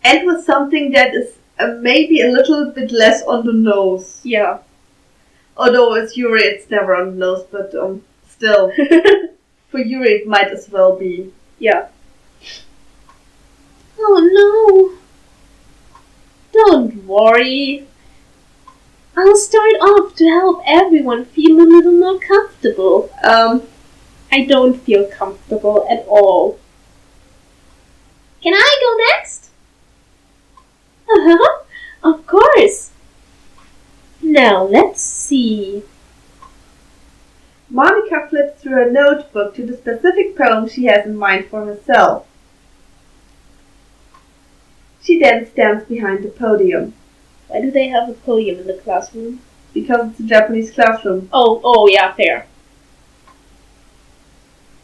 and with something that is maybe a little bit less on the nose.
Yeah.
Although with Yuri it's never on the nose, but still. For Yuri it might as well be.
Yeah.
Oh no!
Don't worry. I'll start off to help everyone feel a little more comfortable. I don't feel comfortable at all.
Can I go next?
Uh-huh. Of course. Now, let's see.
Monika flips through her notebook to the specific poem she has in mind for herself. She then stands behind the podium.
Why do they have a podium in the classroom?
Because it's a Japanese classroom.
Oh, yeah, fair.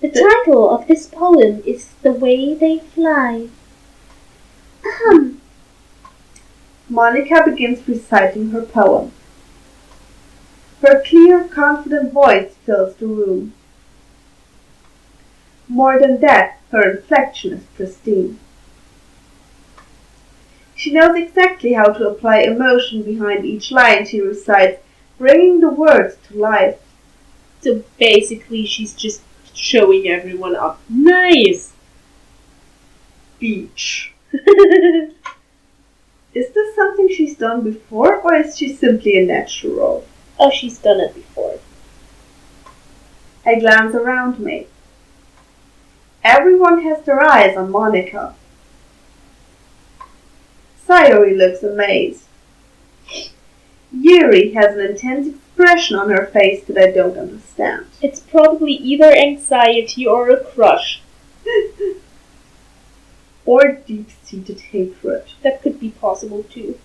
The title of this poem is The Way They Fly.
Monika begins reciting her poem. Her clear, confident voice fills the room. More than that, her inflection is pristine. She knows exactly how to apply emotion behind each line she recites, bringing the words to life.
So basically, she's just showing everyone up. Nice!
Beach. Is this something she's done before, or is she simply a natural?
Oh, she's done it before.
I glance around me. Everyone has their eyes on Monika. Sayori looks amazed. Yuri has an intense expression on her face that I don't understand.
It's probably either anxiety or a crush.
Or deep-seated hatred.
That could be possible too.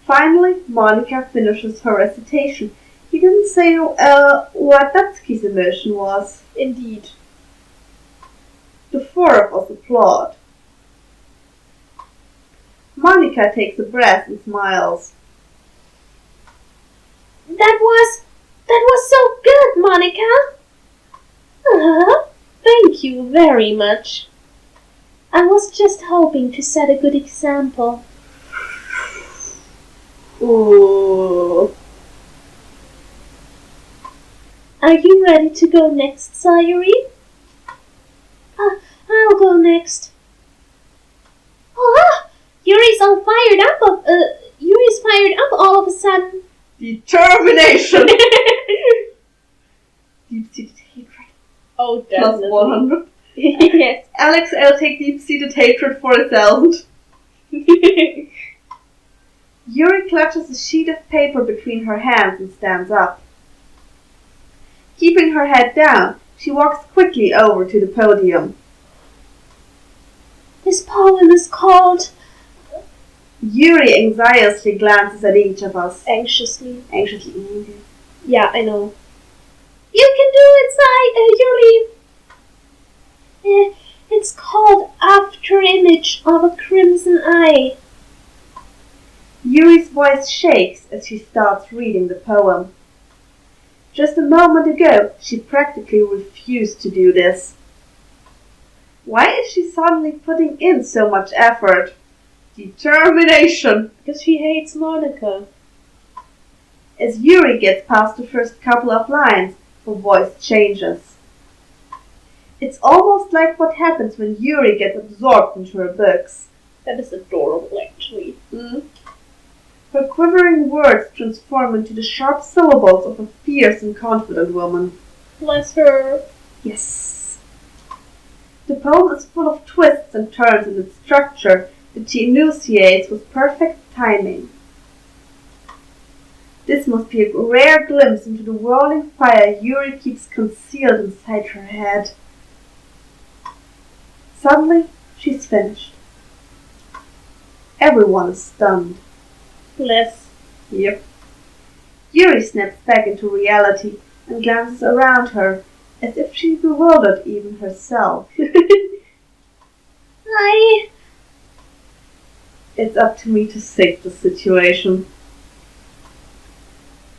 Finally, Monika finishes her recitation. He didn't say what Natsuki's emotion was.
Indeed.
The four of us applaud. Monika takes a breath and smiles.
That was so good, Monika.
Thank you very much.
I was just hoping to set a good example.
Ooh. Are you ready to go next, Sayori?
I'll go next. Oh, Yuri's all fired up. Yuri's fired up all of a sudden.
Determination! Deep-seated hatred.
Oh,
Plus
definitely.
100.
Yes.
Alex, I'll take deep-seated hatred for 1,000. Yuri clutches a sheet of paper between her hands and stands up. Keeping her head down, she walks quickly over to the podium.
This poem is called...
Yuri anxiously glances at each of us.
Anxiously.
Anxiously.
Yeah, I know.
You can do it, Yuri. It's called After Image of a Crimson Eye.
Yuri's voice shakes as she starts reading the poem. Just a moment ago, she practically refused to do this. Why is she suddenly putting in so much effort? Determination!
Because she hates Monika.
As Yuri gets past the first couple of lines, her voice changes. It's almost like what happens when Yuri gets absorbed into her books.
That is adorable, actually.
Her quivering words transform into the sharp syllables of a fierce and confident woman.
Bless her.
Yes. The poem is full of twists and turns in its structure that she enunciates with perfect timing. This must be a rare glimpse into the whirling fire Yuri keeps concealed inside her head. Suddenly, she's finished. Everyone is stunned.
Bless.
Yep. Yuri snaps back into reality and glances around her as if she bewildered even herself. It's up to me to save the situation.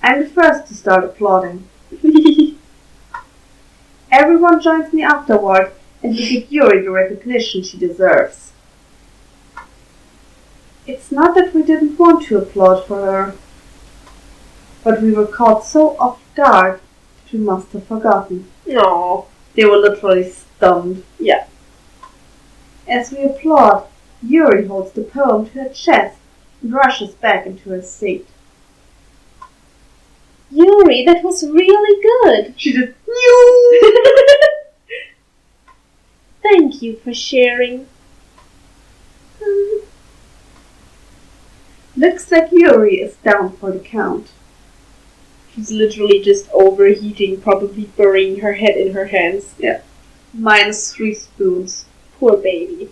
I'm the first to start applauding. Everyone joins me afterward, and we give Yuri the recognition she deserves. It's not that we didn't want to applaud for her, but we were caught so off guard that we must have forgotten.
No.
They were literally stunned.
Yeah.
As we applaud, Yuri holds the poem to her chest and rushes back into her seat.
Yuri, that was really good.
She just
Thank you for sharing.
Looks like Yuri is down for the count.
She's literally just overheating, probably burying her head in her hands.
Yeah. -3 spoons.
Poor baby.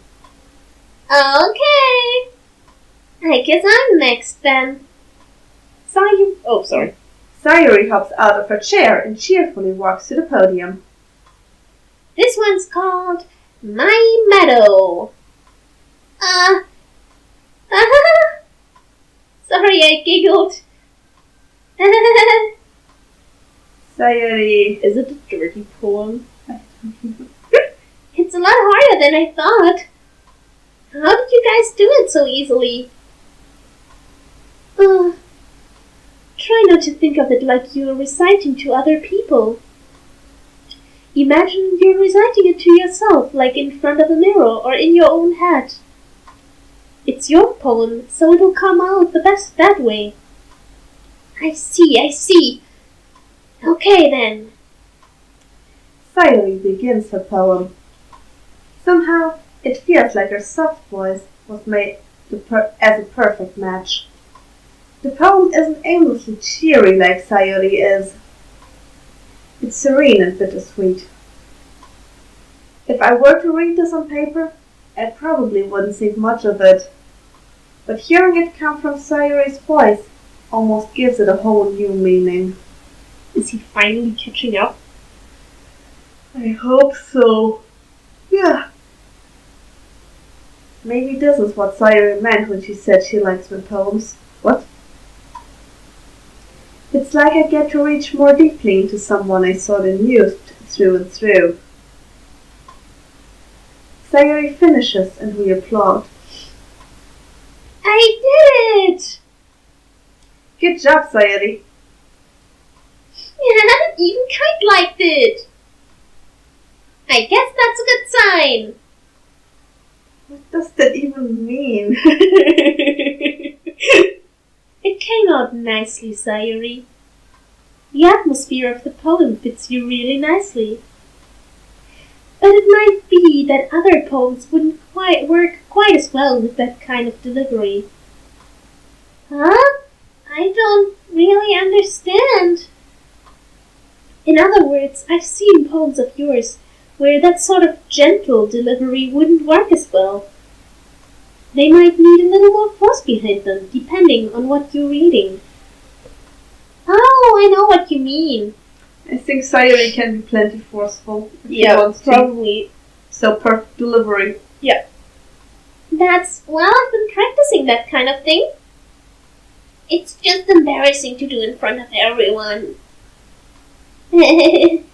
Okay. I guess I'm next then.
Sayori. Oh, sorry.
Sayori hops out of her chair and cheerfully walks to the podium.
This one's called My Meadow. Sorry, I giggled.
Sayori.
Is it a dirty poem?
It's a lot harder than I thought. How did you guys do it so easily? Try not to think of it like you're reciting to other people. Imagine you're reciting it to yourself, like in front of a mirror or in your own head. It's your poem, so it'll come out the best that way. I see. Okay then.
Sayori begins her poem. Somehow, it feels like her soft voice was made as a perfect match. The poem isn't aimlessly cheery like Sayori is. It's serene and bittersweet. If I were to read this on paper, I probably wouldn't think much of it. But hearing it come from Sayori's voice almost gives it a whole new meaning.
Is he finally catching up?
I hope so. Yeah. Maybe this is what Sayori meant when she said she likes my poems. What? It's like I get to reach more deeply into someone I sort of knew through and through. Sayori finishes and we applaud.
I did it!
Good job, Sayori.
Yeah, even Kite liked it. I guess that's a good sign.
What does that even mean?
It came out nicely, Sayori. The atmosphere of the poem fits you really nicely. But it might be that other poems wouldn't quite work quite as well with that kind of delivery.
Huh? I don't really understand.
In other words, I've seen poems of yours where that sort of gentle delivery wouldn't work as well. They might need a little more force behind them, depending on what you're reading.
Oh, I know what you mean.
I think Sayori can be plenty forceful if she
Yeah,
wants to.
probably.
So perfect delivery.
Well, I've been practicing that kind of thing. It's just embarrassing to do in front of everyone.
Then,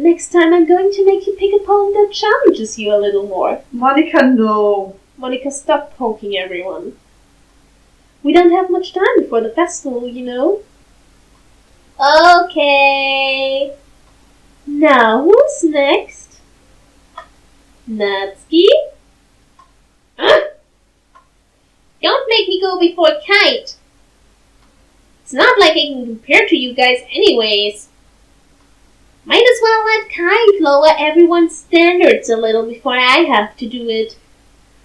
next time I'm going to make you pick a poem that challenges you a little more.
Monika, no.
Monika, stop poking everyone. We don't have much time before the festival, you know.
Okay.
Now, who's next? Natsuki?
Don't make me go before Kite. It's not like I can compare to you guys anyways. Might as well let Kite lower everyone's standards a little before I have to do it.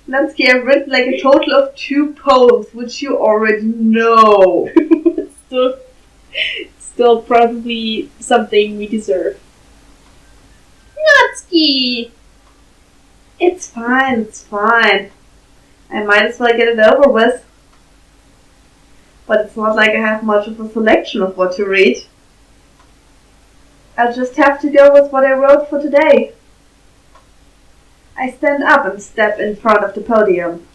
Natsuki, I've written like a total of 2 poems, which you already know.
Still probably something we deserve.
Natsuki!
It's fine. I might as well get it over with. But it's not like I have much of a selection of what to read. I'll just have to go with what I wrote for today. I stand up and step in front of the podium.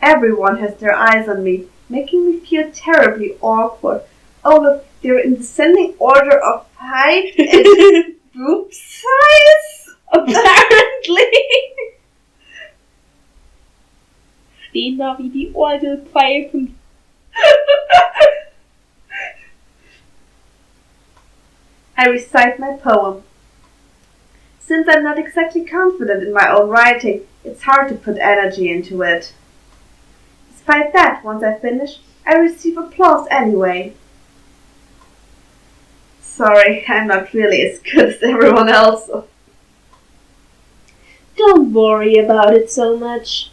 Everyone has their eyes on me, making me feel terribly awkward. Oh look, they're in descending order of height and boob size?
Apparently! Stehen da wie die Orgelpfeifen.
I recite my poem. Since I'm not exactly confident in my own writing, it's hard to put energy into it. Despite that, once I finish, I receive applause anyway. Sorry, I'm not really as good as everyone else.
Don't worry about it so much.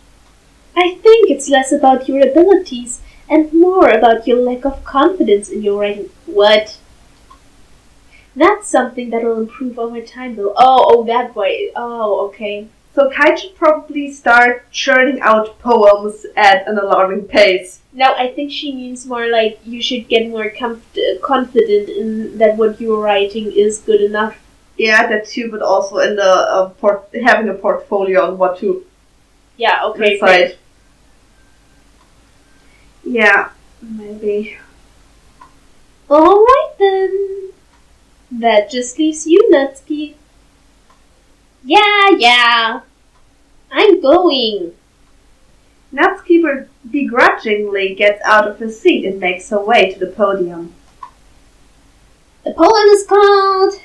I think it's less about your abilities and more about your lack of confidence in your writing. What? That's something that'll improve over time though. Oh, that way. Oh, okay.
So Kite should probably start churning out poems at an alarming pace.
No, I think she means more like you should get more confident in that what you're writing is good enough.
Yeah, that too, but also in the having a portfolio on what to
Okay.
recite. Yeah, maybe.
Alright then. That just leaves you, Natsuki.
Yeah. I'm going.
Natsuki begrudgingly gets out of his seat and makes her way to the podium.
The poem is called...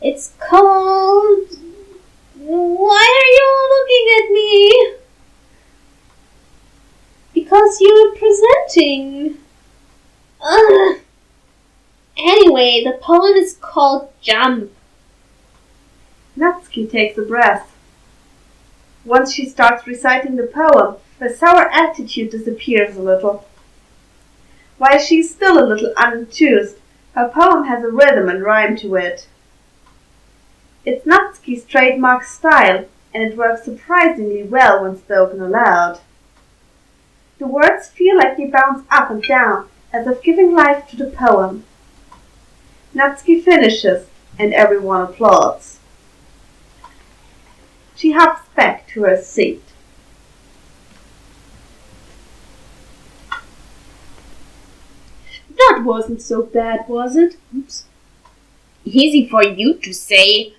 It's called... Why are you all looking at me?
Because you're presenting. Anyway, the poem is called Jump.
Natsuki takes a breath. Once she starts reciting the poem, her sour attitude disappears a little. While she's still a little unenthused, her poem has a rhythm and rhyme to it. It's Natsuki's trademark style, and it works surprisingly well when spoken aloud. The words feel like they bounce up and down, as if giving life to the poem. Natsuki finishes, and everyone applauds. She hops back to her seat.
That wasn't so bad, was it? Oops.
Easy for you to say.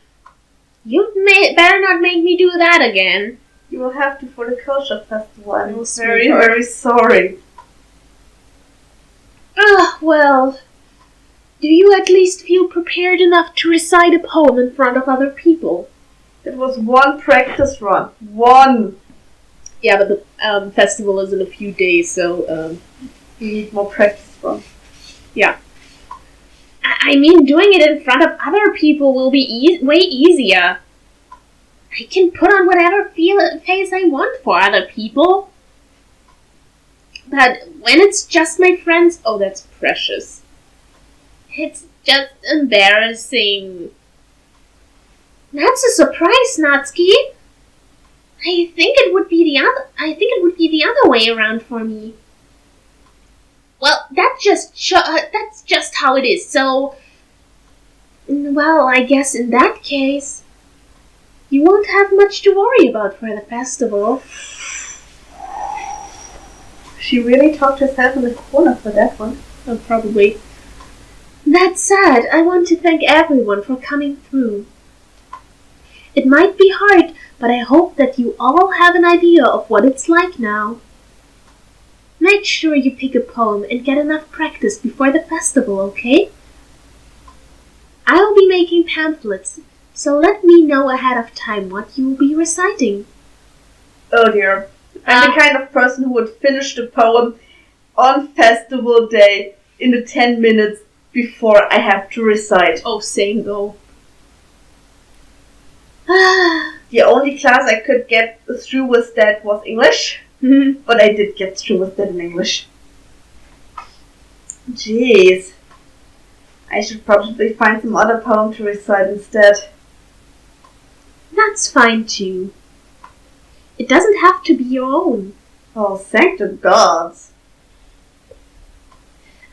Better not make me do that again.
You will have to for the culture festival. I'm
Oh,
very,
sweetheart.
very sorry.
Well, do you at least feel prepared enough to recite a poem in front of other people?
It was one practice run. One!
Yeah, but the festival is in a few days, so,
You need more practice run.
I mean, doing it in front of other people will be way easier. I can put on whatever face I want for other people. But when it's just my friends, oh, that's precious. It's just embarrassing. That's a surprise, Natsuki. I think it would be the other way around for me. Well, that's just how it is. So, well, I guess in that case, you won't have much to worry about for the festival.
She really talked herself in the corner for that one.
oh, probably. That said, I want to thank everyone for coming through. It might be hard, but I hope that you all have an idea of what it's like now. Make sure you pick a poem and get enough practice before the festival, okay? I'll be making pamphlets, so let me know ahead of time what you will be reciting.
Oh dear. I'm the kind of person who would finish the poem on festival day in the 10 minutes before I have to recite.
Oh, same though.
The only class I could get through with that was English. But I did get through with that in English. Jeez. I should probably find some other poem to recite instead.
That's fine too. It doesn't have to be your own.
Oh, thank the gods.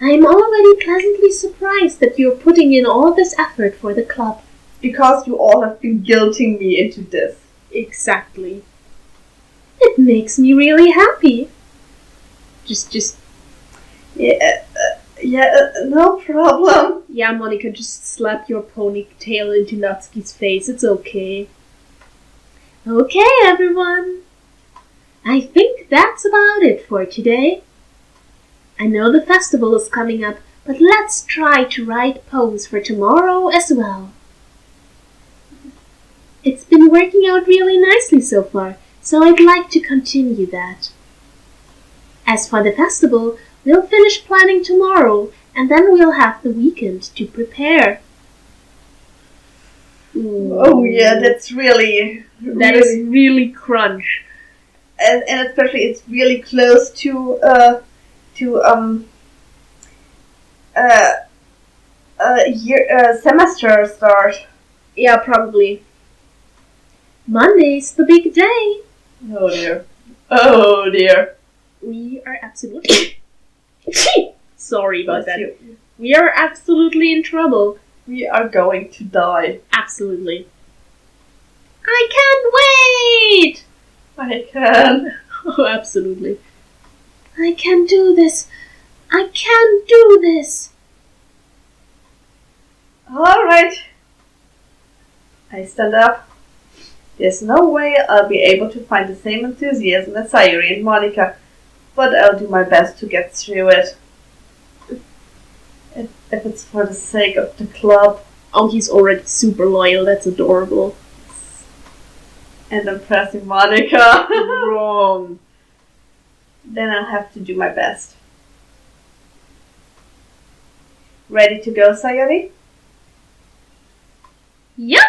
I'm already pleasantly surprised that you're putting in all this effort for the club.
Because you all have been guilting me into this.
Exactly. It makes me really happy. Just.
No problem.
Yeah, Monika, just slap your ponytail into Natsuki's face. It's okay. Okay, everyone. I think that's about it for today. I know the festival is coming up, but let's try to write poems for tomorrow as well. It's been working out really nicely so far, so I'd like to continue that. As for the festival, we'll finish planning tomorrow, and then we'll have the weekend to prepare.
Oh yeah, that's really...
That is really crunch.
And especially it's really close to semester start.
Yeah, probably. Monday's the big day.
Oh dear. Oh dear.
We are absolutely... Sorry about
Bless
that.
you.
We are absolutely in trouble.
We are going to die.
Absolutely. I can't wait!
I can.
Oh, absolutely. I can do this. I can do this.
Alright. I stand up. There's no way I'll be able to find the same enthusiasm as Sayori and Monika, but I'll do my best to get through it. If it's for the sake of the club.
Oh, he's already super loyal. That's adorable.
And impressing Monika.
Wrong.
Then I'll have to do my best. Ready to go, Sayori?
Yup!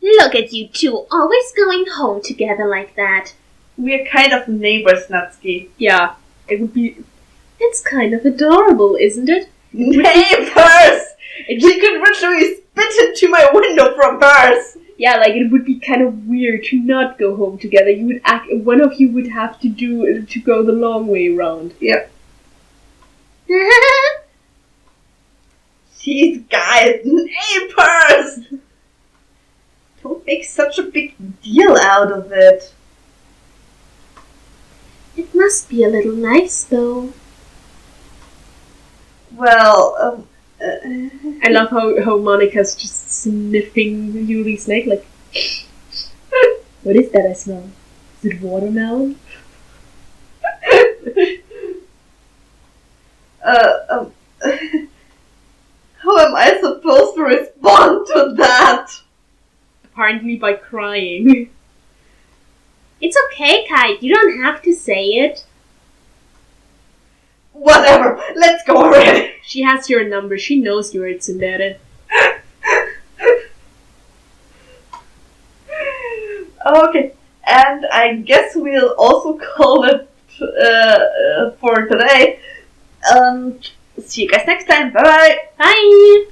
Look at you two, always going home together like that.
We're kind of neighbors, Natsuki.
Yeah, it would be... It's kind of adorable, isn't it?
Neighbors! She could literally spit into my window from hers!
Yeah, like it would be kind of weird to not go home together. You would one of you would have to go the long way around.
Yep. These guys, neighbors! Don't make such a big deal out of it.
It must be a little nice, though.
Well,
I love how Monika's just sniffing Yuri's neck, like... What is that I smell? Is it watermelon?
How am I supposed to respond to that?
Apparently by crying.
It's okay, Kite. You don't have to say it.
Whatever, let's go already.
She has your number. She knows you're a tsundere.
Okay, and I guess we'll also call it for today. See you guys next time. Bye bye.
Bye!